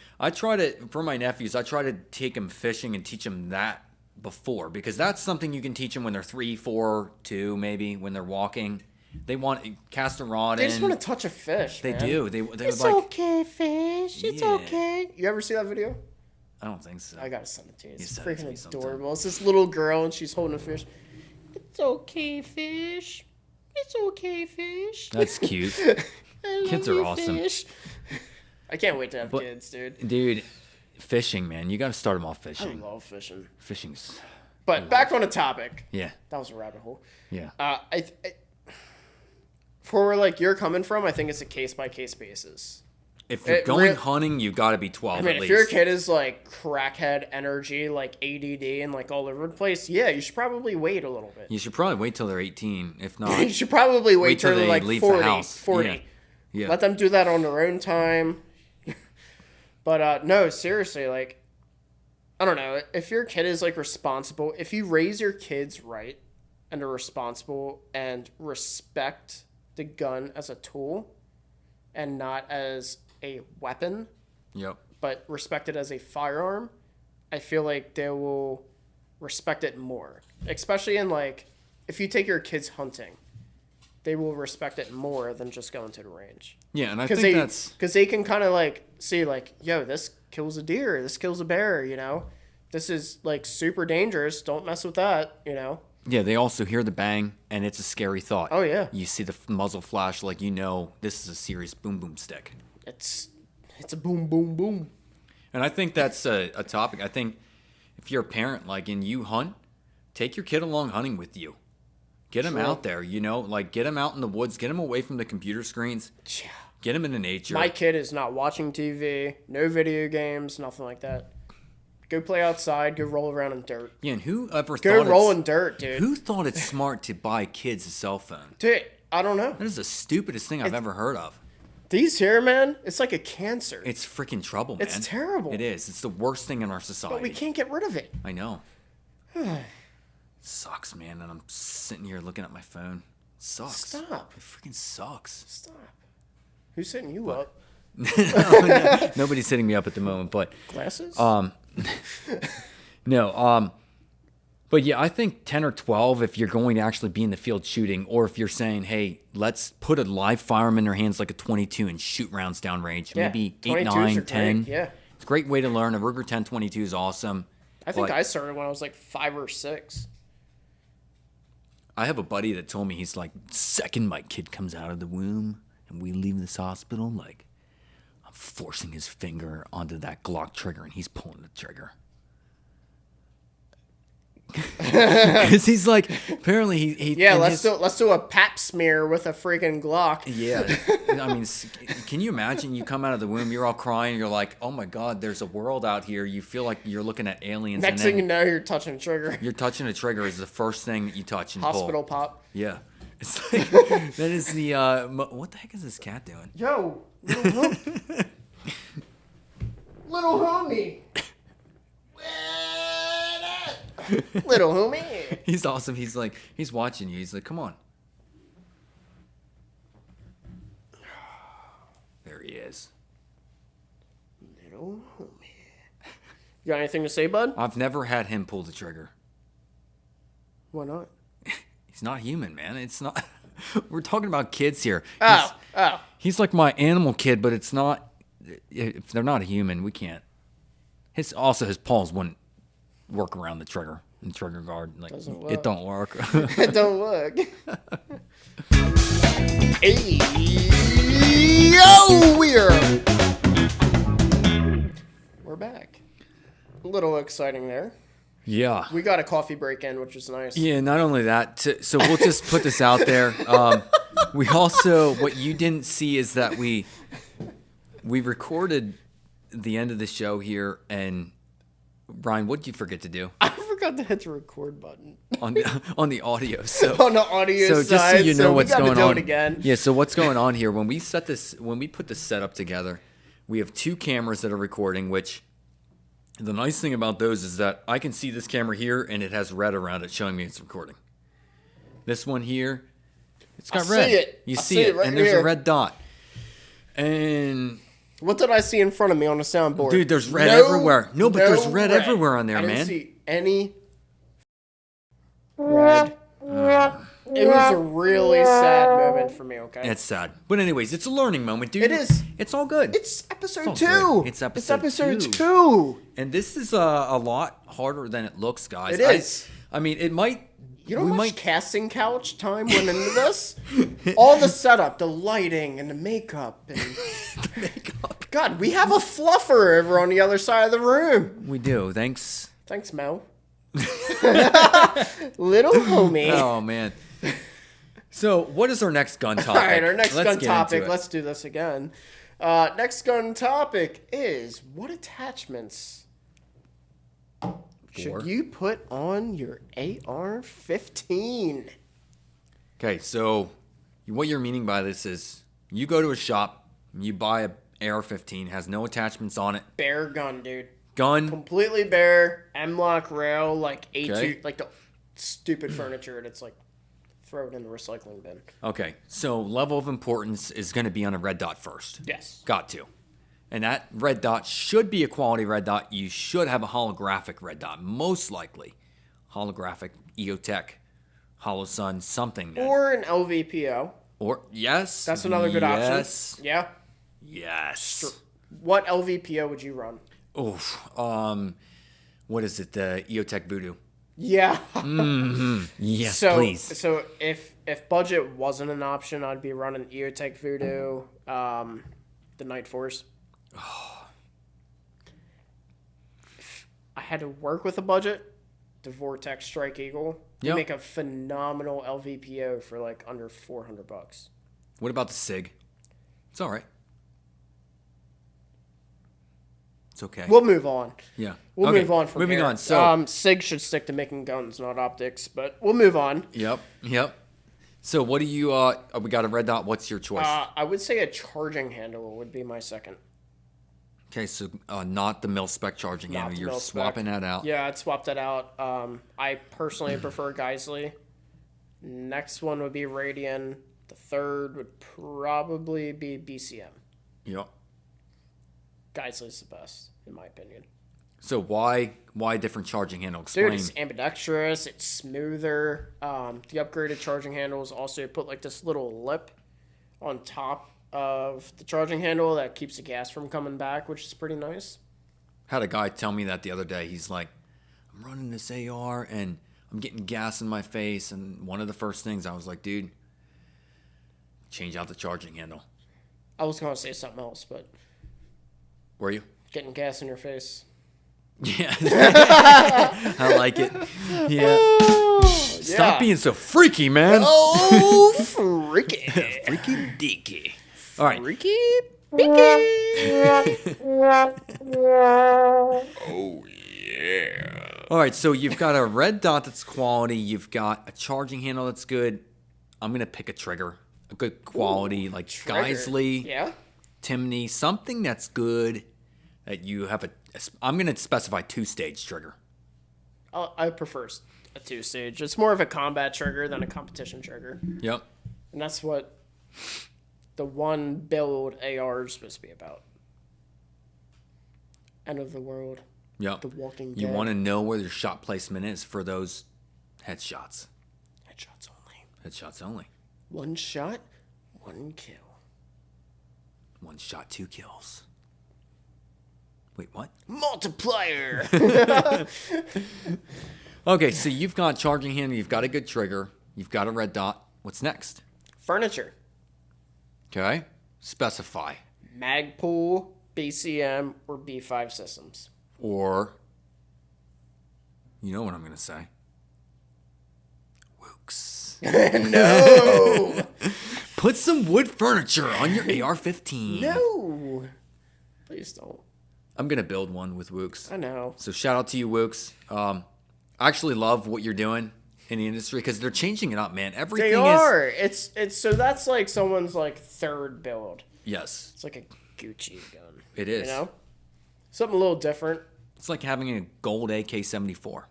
for my nephews, I try to take them fishing and teach them that before, because that's something you can teach them when they're 3, 4, 2, maybe when they're walking. They want to cast a rod. They just want to touch a fish. They man. do. It's like, okay, fish. It's okay. You ever see that video? I don't think so. I gotta send it to you. It's freaking adorable. It's this little girl and she's holding a fish. It's okay, fish. It's okay, fish. That's cute. Kids are awesome. Fish. I can't wait to have kids, dude. Dude, fishing, man. You got to start them off fishing. I love fishing. Fishing's... But back on the topic. Yeah. That was a rabbit hole. Yeah. For where like you're coming from, I think it's a case-by-case basis. If you're going hunting, you got to be 12 at least. If your kid is like crackhead energy, like ADD and like all over the place, yeah, you should probably wait a little bit. You should probably wait till they're 18. If not, you should probably wait till they're like leave 40. the house. 40. Yeah. Let them do that on their own time. But no, seriously, like, I don't know. If your kid is like responsible, if you raise your kids right and are responsible and respect the gun as a tool and not as a weapon, but respect it as a firearm, I feel like they will respect it more. Especially in like, if you take your kids hunting, they will respect it more than just going to the range. Yeah, and I think that's... Because they can kind of, like, see, like, yo, this kills a deer, this kills a bear, you know? This is, like, super dangerous. Don't mess with that, you know? Yeah, they also hear the bang, and it's a scary thought. Oh, yeah. You see the muzzle flash, like, you know, this is a serious boom, boom stick. It's a boom, boom, boom. And I think that's a topic. I think if you're a parent, like, and you hunt, take your kid along hunting with you. Get him out there, you know, like, get him out in the woods, get him away from the computer screens, get him into nature. My kid is not watching TV, no video games, nothing like that. Go play outside, go roll around in dirt. Yeah, and whoever go roll in dirt, dude. Who thought it's smart to buy kids a cell phone? Dude, I don't know. That is the stupidest thing I've ever heard of. These here, man, it's like a cancer. It's freaking trouble, man. It's terrible. It is. It's the worst thing in our society. But we can't get rid of it. I know. Sucks, man, and I'm sitting here looking at my phone. It sucks. Stop. It freaking sucks. Stop. Who's setting you up? No, nobody's hitting me up at the moment, but glasses? No, but yeah, I think 10 or 12 if you're going to actually be in the field shooting, or if you're saying, hey, let's put a live firearm in their hands like a 22 and shoot rounds downrange. Yeah, maybe 8, 9, 10. Great. Yeah. It's a great way to learn. A Ruger 10/22 is awesome. I think I started when I was like 5 or 6. I have a buddy that told me, he's like, second my kid comes out of the womb and we leave this hospital, like, I'm forcing his finger onto that Glock trigger and he's pulling the trigger. Because he's like, apparently he yeah, let's do a pap smear with a freaking Glock. Yeah, I mean, can you imagine? You come out of the womb, you're all crying, you're like, oh my god, there's a world out here. You feel like you're looking at aliens. Next thing you know, you're touching a trigger. You're touching a trigger is the first thing that you touch and hospital pull. pop. Yeah, it's like that is the what the heck is this cat doing? Yo, little homie. Little homie. He's awesome. He's like, he's watching you. He's like, come on. There he is. Little homie. You got anything to say, bud? I've never had him pull the trigger. Why not? He's not human, man. It's not. We're talking about kids here. He's like my animal kid, but it's not. If they're not a human, we can't. His paws wouldn't work around the trigger and trigger guard. Like, it don't work. It don't work. Hey, yo, we're back. A little exciting there. Yeah. We got a coffee break in, which was nice. Yeah, not only that, so we'll just put this out there. We also, what you didn't see is that we recorded the end of the show here, and Brian, what did you forget to do? I forgot to hit the record button on the audio. So on the audio so side, just so you know what's going on. It again. Yeah. So what's going on here? When we put this setup together, we have 2 cameras that are recording. Which the nice thing about those is that I can see this camera here, and it has red around it, showing me it's recording. This one here, it's got red. See it. You see it, right and there's here. a red dot. And what did I see in front of me on the soundboard? Dude, there's red everywhere. No, but there's red everywhere on there, I didn't man. see any red. It was a really sad moment for me, okay? It's sad. But anyways, it's a learning moment, dude. It is. It's all good. It's episode It's all 2. good. It's episode two. 2. And this is a lot harder than it looks, guys. It is. I mean, it might... You know how much casting couch time went into this? All the setup, the lighting, and the makeup. And the makeup. God, we have a fluffer over on the other side of the room. We do. Thanks. Thanks, Mel. Little homie. Oh, man. So, what is our next gun topic? All right, our next Let's gun get topic. into it. Let's do this again. Next gun topic is what attachments should you put on your AR-15? Okay, so what you're meaning by this is you go to a shop, you buy a AR-15, has no attachments on it. Bare gun, dude. Gun. Completely bare, M-lock rail, like A2, Okay. like the stupid furniture, and it's like throw it in the recycling bin. Okay, so level of importance is going to be on a red dot first. Yes. Got to. And that red dot should be a quality red dot. You should have a holographic red dot, most likely. Holographic, EOTech, HoloSun, something. Or an LVPO. Or yes. That's another good option. Yeah. Yes. What LVPO would you run? What is it? The EOTech Voodoo. Yeah. Yes, so, please. So if budget wasn't an option, I'd be running EOTech Voodoo, the Night Force. If I had to work with a budget, the Vortex Strike Eagle. You make a phenomenal LVPO for like under $400. What about the SIG? It's all right. It's okay. We'll move on. Yeah. We'll move on from Moving here. on. So SIG should stick to making guns, not optics, but we'll move on. Yep. So what do you we got a red dot. What's your choice? I would say a charging handle would be my second. Okay, so not the mil-spec charging handle. You're swapping that out. Yeah, I'd swap that out. I personally prefer Geisley. Next one would be Radian. The third would probably be BCM. Yep. Geisley's the best, in my opinion. So why different charging handle? Explain. Dude, it's ambidextrous. It's smoother. The upgraded charging handles also put like this little lip on top of the charging handle that keeps the gas from coming back, which is pretty nice. Had a guy tell me that the other day. He's like, I'm running this AR and I'm getting gas in my face. And one of the first things I was like, dude, change out the charging handle. I was going to say something else, but... Were you? Getting gas in your face. Yeah. I like it. Yeah. Stop being so freaky, man. Oh, freaky. Freaky deaky. All right. Freaky deaky. Oh, yeah. All right, so you've got a red dot that's quality. You've got a charging handle that's good. I'm going to pick a trigger. A good quality, like trigger. Geisley. Yeah. Timney, something that's good that you have I'm going to specify 2-stage trigger. I prefer a 2-stage. It's more of a combat trigger than a competition trigger. Yep. And that's what the one build AR is supposed to be about. End of the world. Yep. The Walking Dead. You want to know where your shot placement is for those headshots. Headshots only. Headshots only. One shot, one kill. One shot, 2 kills. Wait, what? Multiplier! Okay, so you've got charging handle, you've got a good trigger, you've got a red dot. What's next? Furniture. Okay. Specify. Magpul, BCM, or B5 systems. Or, you know what I'm going to say. Wooks. No! Put some wood furniture on your AR-15. No! Please don't. I'm going to build one with Wooks. I know. So shout out to you, Wooks. I actually love what you're doing in the industry because they're changing it up, man. Everything They are. It's so that's like someone's like third build. Yes. It's like a Gucci gun. It is. You know? Something a little different. It's like having a gold AK-74.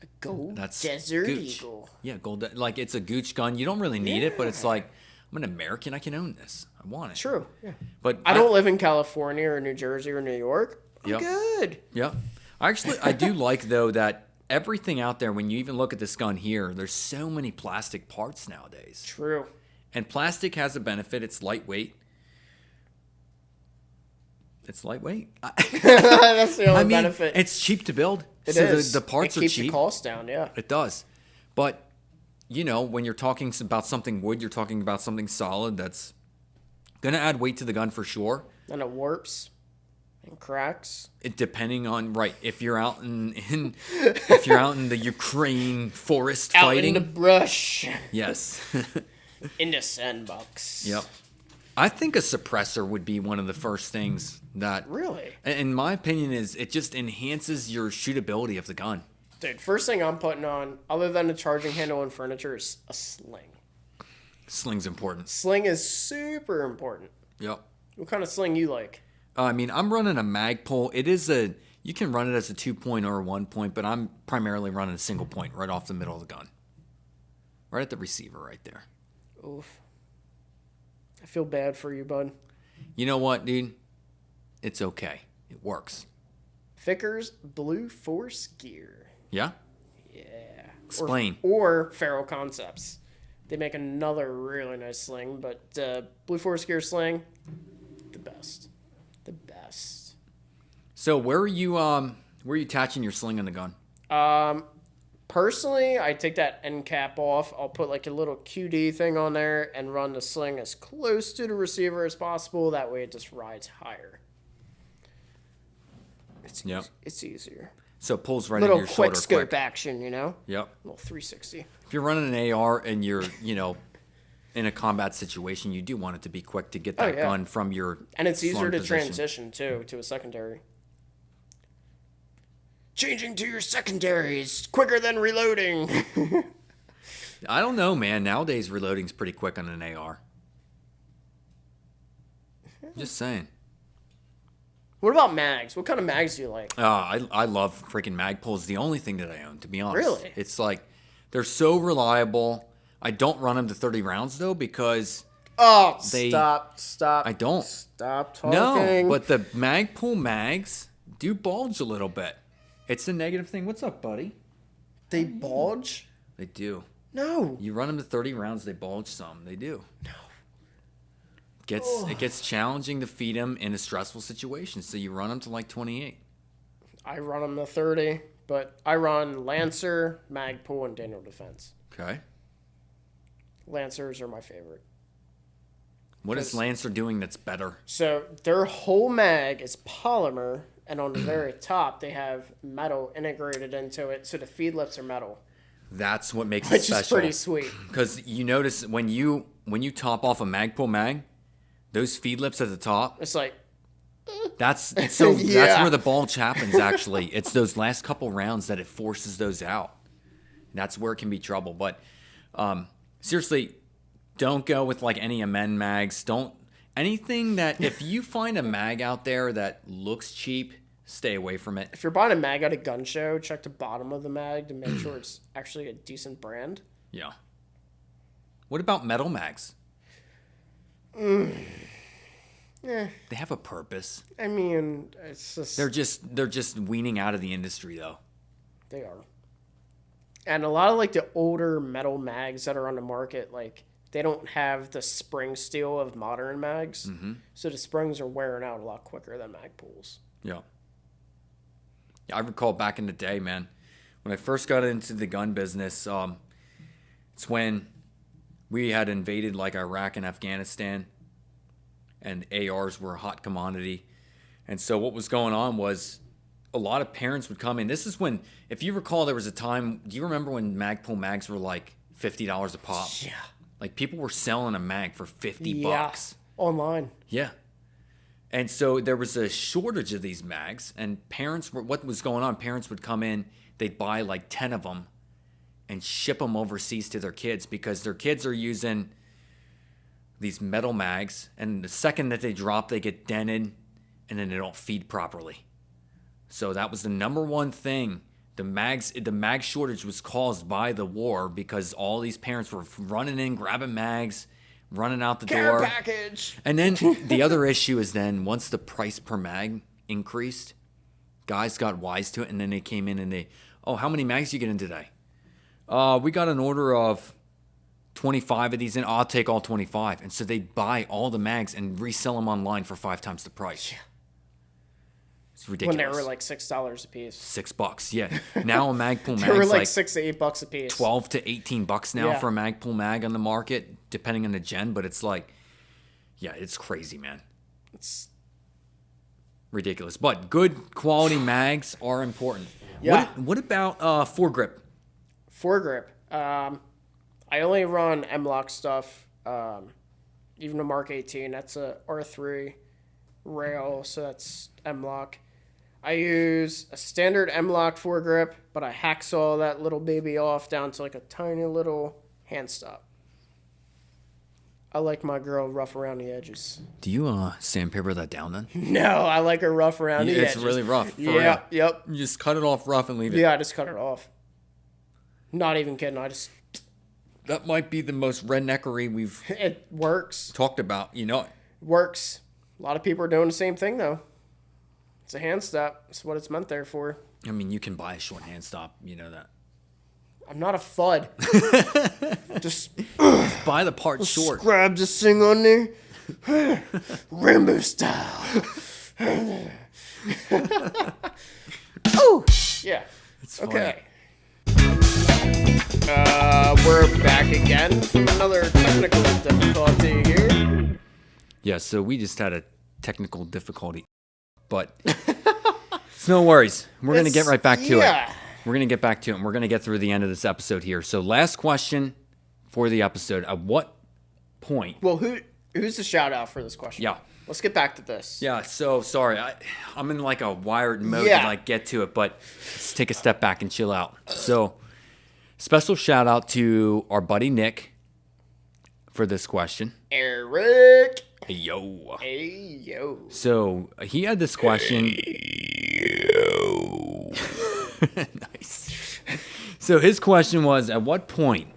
A gold That's Desert Gooch. Eagle. Yeah, gold. Like it's a Gooch gun. You don't really need it, but it's like I'm an American. I can own this. I want it. True. Yeah. But I don't live in California or New Jersey or New York. I'm Yep. good. Yeah. Actually, I do like, though, that everything out there, when you even look at this gun here, there's so many plastic parts nowadays. True. And plastic has a benefit. It's lightweight. It's lightweight. That's the only benefit. It's cheap to build. It so is. The parts it are keeps cheap. the cost down, yeah. It does. But, you know, when you're talking about something wood, you're talking about something solid that's going to add weight to the gun for sure. And it warps and cracks. It depending on if you're out if you're out in the Ukraine forest Out fighting. in the brush. Yes. In the sandbox. Yep. I think a suppressor would be one of the first things that Really? in my opinion is it just enhances your shootability of the gun. Dude, first thing I'm putting on, other than the charging handle and furniture, is a sling. Sling's important. Sling is super important. Yep. What kind of sling you like? I mean, I'm running a Magpul. You can run it as a 2-point or a 1-point, but I'm primarily running a single point right off the middle of the gun. Right at the receiver right there. Oof. I feel bad for you, bud. You know what, dude? It's okay. It works. Vickers Blue Force gear. Yeah? Yeah. Explain. Or Feral Concepts. They make another really nice sling, but Blue Forest Gear sling, the best. The best. So where are you attaching your sling on the gun? Personally, I take that end cap off. I'll put like a little QD thing on there and run the sling as close to the receiver as possible. That way it just rides higher. It's easier. So it pulls right into your shoulder. Little quick scope action, you know? Yep. A little 360. If you're running an AR and you're, in a combat situation, you do want it to be quick to get that gun from your And it's easier to position. transition, too, to a secondary. Changing to your secondary is quicker than reloading. I don't know, man. Nowadays, reloading's pretty quick on an AR. Just saying. What about mags? What kind of mags do you like? I love freaking mag pulls. The only thing that I own, to be honest. Really? It's like, they're so reliable. I don't run them to 30 rounds, though, because... Stop. I don't. Stop talking. No, but the mag pull mags do bulge a little bit. It's a negative thing. What's up, buddy? They bulge? They do. No. You run them to 30 rounds, they bulge some. They do. No. It gets challenging to feed them in a stressful situation, so you run them to like 28. I run them to 30, but I run Lancer, Magpul, and Daniel Defense. Okay. Lancers are my favorite. What is Lancer doing that's better? So their whole mag is polymer, and on the very top they have metal integrated into it, so the feed lips are metal. That's what makes it Which special. is pretty sweet. Because you notice when you top off a Magpul mag, those feed lips at the top. It's like that's where the bulge happens. Actually, it's those last couple rounds that it forces those out. That's where it can be trouble. But seriously, don't go with like any amend mags. Anything that if you find a mag out there that looks cheap, stay away from it. If you're buying a mag at a gun show, check the bottom of the mag to make sure it's actually a decent brand. Yeah. What about metal mags? Yeah. They have a purpose. I mean, it's just They're just weaning out of the industry though. They are. And a lot of like the older metal mags that are on the market, like they don't have the spring steel of modern mags. Mm-hmm. So the springs are wearing out a lot quicker than mag pulls. Yeah. I recall back in the day, man, when I first got into the gun business, it's when we had invaded like Iraq and Afghanistan, and ARs were a hot commodity. And so what was going on was a lot of parents would come in. This is when, if you recall, there was a time, do you remember when Magpul mags were like $50 a pop? Yeah. Like people were selling a mag for $50. Online. Yeah. And so there was a shortage of these mags, and what was going on, parents would come in, they'd buy like 10 of them and ship them overseas to their kids because their kids are using these metal mags, and the second that they drop, they get dented, and then they don't feed properly. So that was the number one thing. The mag shortage was caused by the war because all these parents were running in, grabbing mags, running out the Care door. package. And then the other issue is then once the price per mag increased, guys got wise to it, and then they came in and how many mags you getting today? We got an order of 25 of these, and I'll take all 25. And so they'd buy all the mags and resell them online for 5 times the price. Yeah. It's ridiculous. When they were like $6 a piece. $6, yeah. Now a Magpul mag they were is like like $6 to $8 a piece. $12 to $18 now for a Magpul mag on the market, depending on the gen. But it's like, yeah, it's crazy, man. It's ridiculous. But good quality mags are important. Yeah. What about foregrip? Foregrip. I only run M-Lock stuff. Even a Mark 18, that's a R3 rail, so that's M-Lock. I use a standard M-Lock foregrip, but I hacksaw that little baby off down to like a tiny little hand stop. I like my girl rough around the edges. Do you sandpaper that down then? No, I like her rough around the edges. It's really rough. Yeah, yep. You just cut it off rough and leave it. Yeah, I just cut it off. Not even kidding. That might be the most redneckery we've It works. talked about, you know. It works. A lot of people are doing the same thing, though. It's a hand stop. It's what it's meant there for. I mean, you can buy a short hand stop, you know that. I'm not a FUD. Just buy the part short. Grab this thing on there. Rambo style. Oh, yeah. It's okay. We're back again from another technical difficulty here. Yeah, so we just had a technical difficulty, but it's no worries. We're going to get right back to it. We're going to get back to it, and we're going to get through the end of this episode here. So last question for the episode. At what point... Well, who's the shout-out for this question? Yeah. Let's get back to this. Yeah, so sorry. I'm in like a wired mode to like get to it, but let's take a step back and chill out. So special shout-out to our buddy Nick for this question. Eric. Hey, yo. Hey, yo. So he had this question. Hey, yo. Nice. So his question was, at what point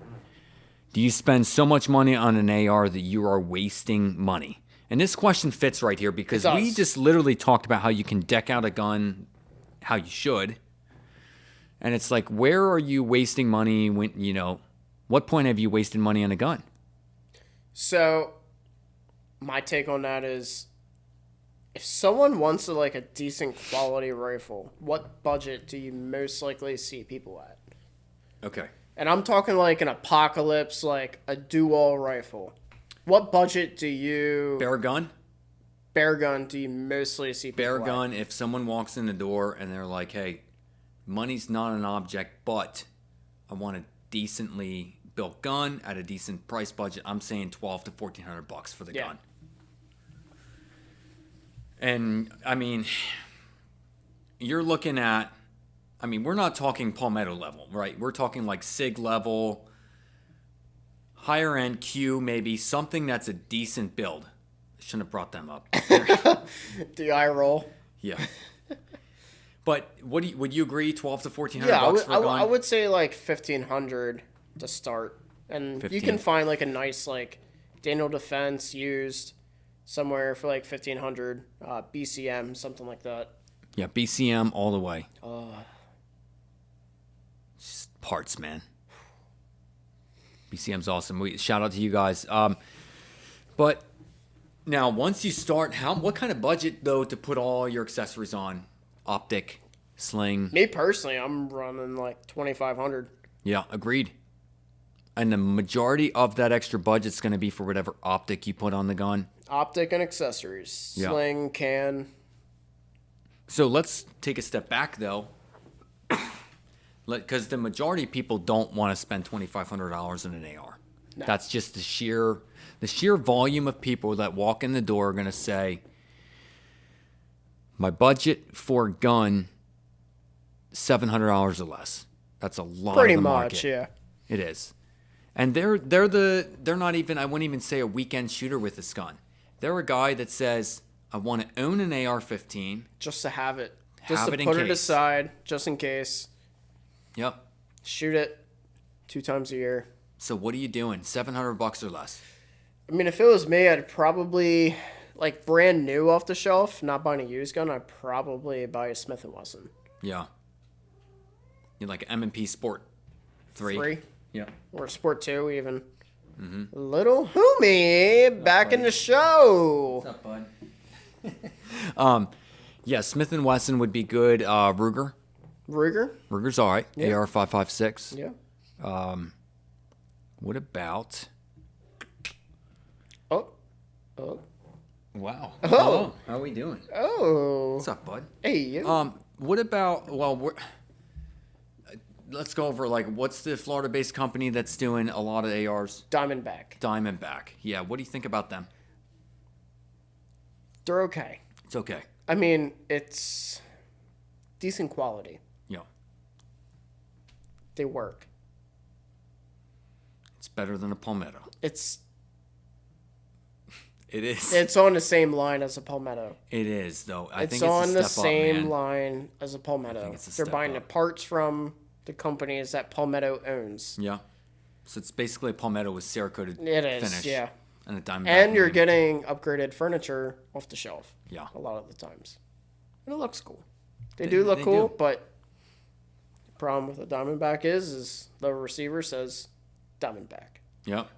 do you spend so much money on an AR that you are wasting money? And this question fits right here because we just literally talked about how you can deck out a gun how you should. And it's like, where are you wasting money when, what point have you wasted money on a gun? So my take on that is, if someone wants a decent quality rifle, what budget do you most likely see people at? Okay. And I'm talking like an Apocalypse, like a dual rifle. What budget do you... Bear gun do you mostly see people Bear at? gun, if someone walks in the door and they're like, hey, money's not an object, but I want a decently built gun at a decent price budget, I'm saying $1,200 to $1,400 for the gun. And, I mean, you're looking at... I mean, we're not talking Palmetto level, right? We're talking like SIG level, higher end Q, maybe something that's a decent build. I shouldn't have brought them up. The eye roll. Yeah. But would you agree $1,200 to $1,400 for a gun? I would say like $1,500 to start. And 15. You can find like a nice Daniel Defense used somewhere for like $1,500, BCM, something like that. Yeah, BCM all the way. Just parts, man. BCM's awesome. Shout out to you guys. But now, once you start, what kind of budget though to put all your accessories on? Optic, sling. Me personally, I'm running like $2,500. Yeah, agreed. And the majority of that extra budget's going to be for whatever optic you put on the gun. Optic and accessories, sling, can. So let's take a step back though. Because the majority of people don't want to spend $2,500 on an AR. No. That's just the sheer volume of people that walk in the door are going to say, my budget for a gun, $700 or less. That's a lot. Pretty of the much, market. yeah. It is, and they're not even, I wouldn't even say a weekend shooter with this gun. They're a guy that says, I want to own an AR-15 just to have it, just to put it aside, just in case. Yep. Shoot it 2 times a year. So what are you doing? $700 or less? I mean, if it was me, I'd probably, brand new off the shelf, not buying a used gun, I'd probably buy a Smith & Wesson. Yeah. You're like M&P Sport 3. Yeah. Or a Sport 2 even. Mm-hmm. Little homie, back in the show. What's up, bud? Yeah, Smith & Wesson would be good. Ruger. Ruger's all right. Yeah. AR-556. Yeah. What about... Oh. Wow. Oh. How are we doing? Oh. What's up, bud? Hey, you. What about... Well, let's go over, what's the Florida-based company that's doing a lot of ARs? Diamondback. Yeah, what do you think about them? They're okay. It's okay. I mean, it's decent quality. Yeah. They work. It's better than a Palmetto. It is. It's on the same line as a Palmetto. It is, though. I think it's on the same up, line as a Palmetto. They're buying the parts from the companies that Palmetto owns. Yeah. So it's basically a Palmetto with Cerakoted finish. Yeah. And a Diamondback. And you're getting upgraded furniture off the shelf. Yeah. A lot of the times. And it looks cool. They do look cool, but Problem with a Diamondback is the receiver says Diamondback. Yep.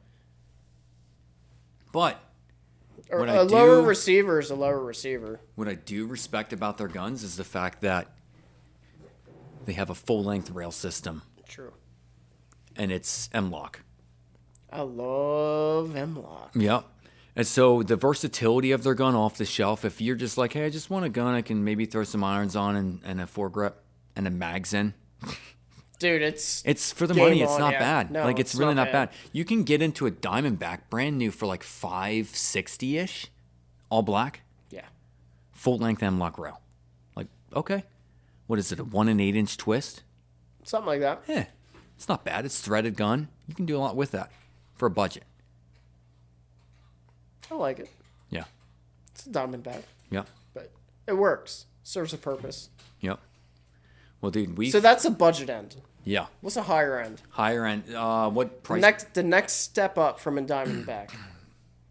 But Or a lower receiver is a lower receiver. What I do respect about their guns is the fact that they have a full-length rail system. True. And it's M-LOK. I love M-LOK. Yep. And so the versatility of their gun off the shelf, if you're just like, hey, I just want a gun I can maybe throw some irons on and a foregrip and a mags in. Dude, it's for the money. It's not yeah. bad. No, like it's really not bad. You can get into a Diamondback brand new for like $560-ish, all black. Yeah. Full length M-LOK rail. Like, okay. What is it? A 1 1/8-inch twist? Something like that. Yeah. It's not bad. It's threaded gun. You can do a lot with that for a budget. I like it. Yeah. It's a Diamondback. Yeah. But it works. Serves a purpose. Yep. Well, dude, So that's a budget end. Yeah. What's a higher end? Higher end. What price? The next step up from a Diamondback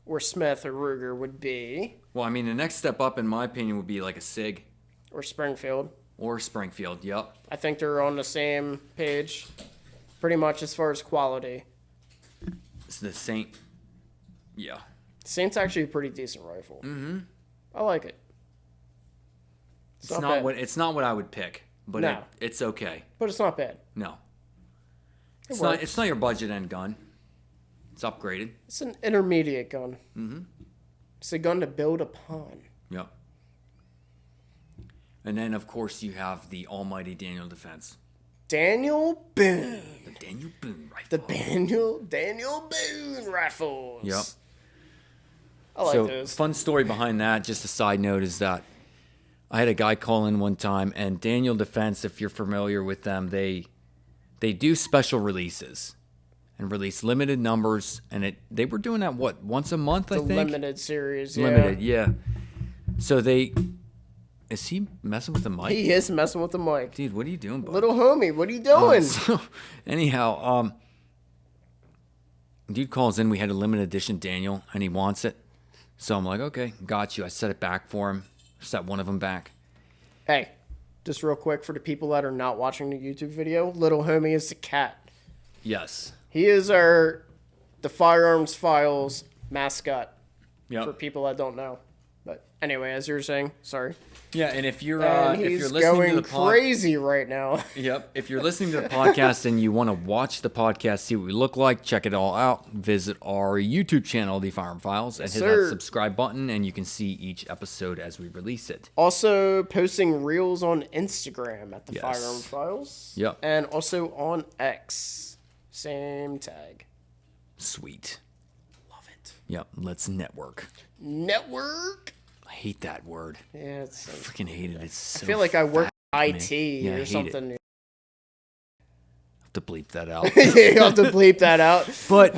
or Smith or Ruger would be... Well, I mean, the next step up, in my opinion, would be like a SIG. Or Springfield. Or Springfield, yep. I think they're on the same page, pretty much as far as quality. It's the Saint. Yeah. Saint's actually a pretty decent rifle. Mm-hmm. I like it. It's not what I would pick, but No. it's okay. But it's not bad. No. It It's not your budget end gun. It's upgraded. It's an intermediate gun. Mm-hmm. It's a gun to build upon. Yep. And then, of course, you have the almighty Daniel Defense. Daniel Boone. The Daniel Boone rifle. The Daniel Boone rifles. Yep. I like so, those. Fun story behind that, just a side note, is that I had a guy call in one time, and Daniel Defense, if you're familiar with them, they do special releases and release limited numbers, and they were doing that, once a month, I think? Limited series, yeah. Limited, yeah. So is he messing with the mic? He is messing with the mic. Dude, what are you doing, bud? Little homie, what are you doing? So, anyhow, dude calls in. We had a limited edition Daniel, and he wants it. So I'm like, okay, got you. I set it back for him. Set one of them back. Hey, just real quick for the people that are not watching the YouTube video, little homie is the cat. Yes. He is the Firearms Files mascot. Yep. For people that don't know. But anyway, as you were saying, sorry. Yeah, and if you're he's listening going to the crazy right now. Yep. If you're listening to the podcast and you want to watch the podcast, see what we look like, check it all out. Visit our YouTube channel, The Firearm Files, and hit that subscribe button, and you can see each episode as we release it. Also posting reels on Instagram at the Yes. Firearm Files. Yep. And also on X. Same tag. Sweet. Love it. Yep. Let's network. Network. I hate that word. Yeah, I freaking hate it. It's so I feel like I work fat, IT man. I or hate something. It. I have to bleep that out. You have to bleep that out. But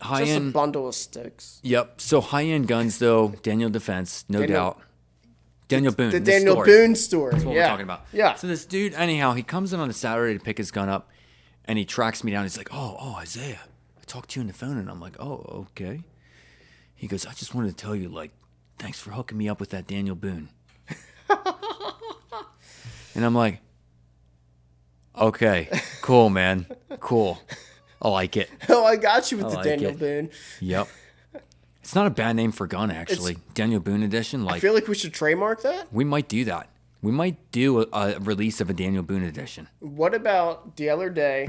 high Just end a bundle of sticks. Yep. So high end guns though, Daniel Defense, no doubt. Daniel Boone. The Daniel Boone store. That's what we're talking about. Yeah. So this dude, anyhow, he comes in on a Saturday to pick his gun up, and he tracks me down. He's like, "Oh, Isaiah, I talked to you on the phone," and I'm like, "Oh, okay." He goes, "I just wanted to tell you, like, thanks for hooking me up with that Daniel Boone." And I'm like, "Okay, cool, man, cool. I like it." Oh, I got you with I the like Daniel it. Boone. Yep. It's not a bad name for a gun, actually. Daniel Boone edition. I feel like we should trademark that. We might do that. We might do a release of a Daniel Boone edition. What about the other day?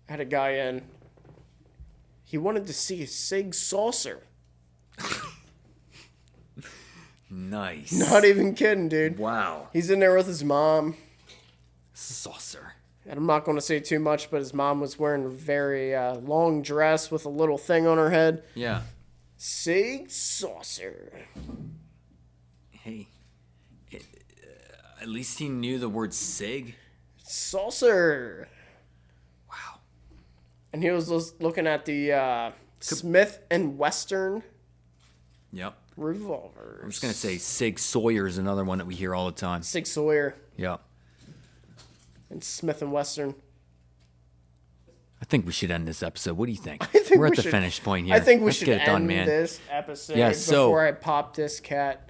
I had a guy in. He wanted to see a SIG saucer. Nice. Not even kidding, dude. Wow. He's in there with his mom. Saucer. And I'm not going to say too much, but his mom was wearing a very long dress with a little thing on her head. Yeah. SIG saucer. Hey. At least he knew the word SIG. Saucer. Wow. And he was just looking at the Smith and Wesson Yep. revolvers. I'm just going to say Sig Sawyer is another one that we hear all the time. Sig Sauer Yep. and Smith and Wesson. think we should end this episode. What do you think? We're at the finish point here. I think we Let's should get it done, end man. this episode so- before I pop this cat.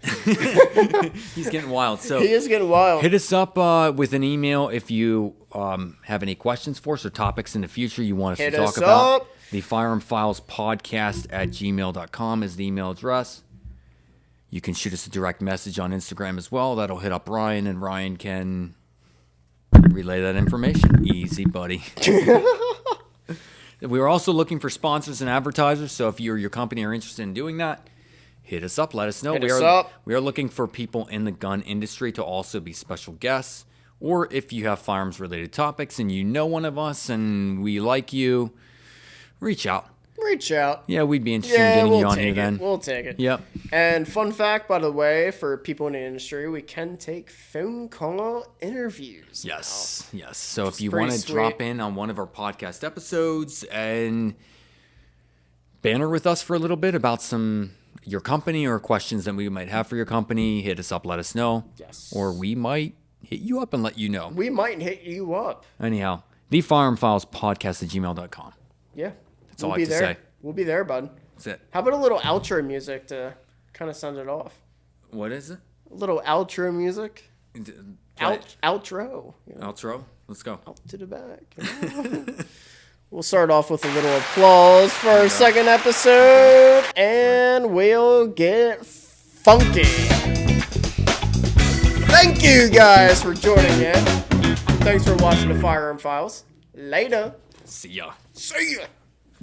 He's getting wild. So He is getting wild. hit us up with an email if you have any questions for us or topics in the future you want us Hit to talk us about. up. The Firearm Files Podcast at gmail.com is the email address. You can shoot us a direct message on Instagram as well. That'll hit up Ryan, and Ryan can relay that information. Easy, buddy. We are also looking for sponsors and advertisers, so if you or your company are interested in doing that, hit us up. Let us know. Hit us up. We are looking for people in the gun industry to also be special guests, or if you have firearms-related topics and you know one of us and we like you, reach out. Reach out. Yeah, we'd be interested in getting you on here then. We'll take it. Yep. And fun fact, by the way, for people in the industry, we can take phone call interviews. Yes. So if you pretty want to sweet. drop in on one of our podcast episodes and banter with us for a little bit about your company or questions that we might have for your company, hit us up, let us know. Yes. Or we might hit you up and let you know. We might hit you up. Anyhow, the Firearm Files Podcast at gmail.com. Yeah. That's all I have to say. We'll be there, bud. That's it. How about a little outro music to kind of send it off? What is it? A little outro music. Play it. Outro. You know, Outro? Let's go. out to the back. We'll start off with a little applause for our second episode, and we'll get funky. Thank you guys for joining in. Thanks for watching the Firearm Files. Later. See ya. See ya.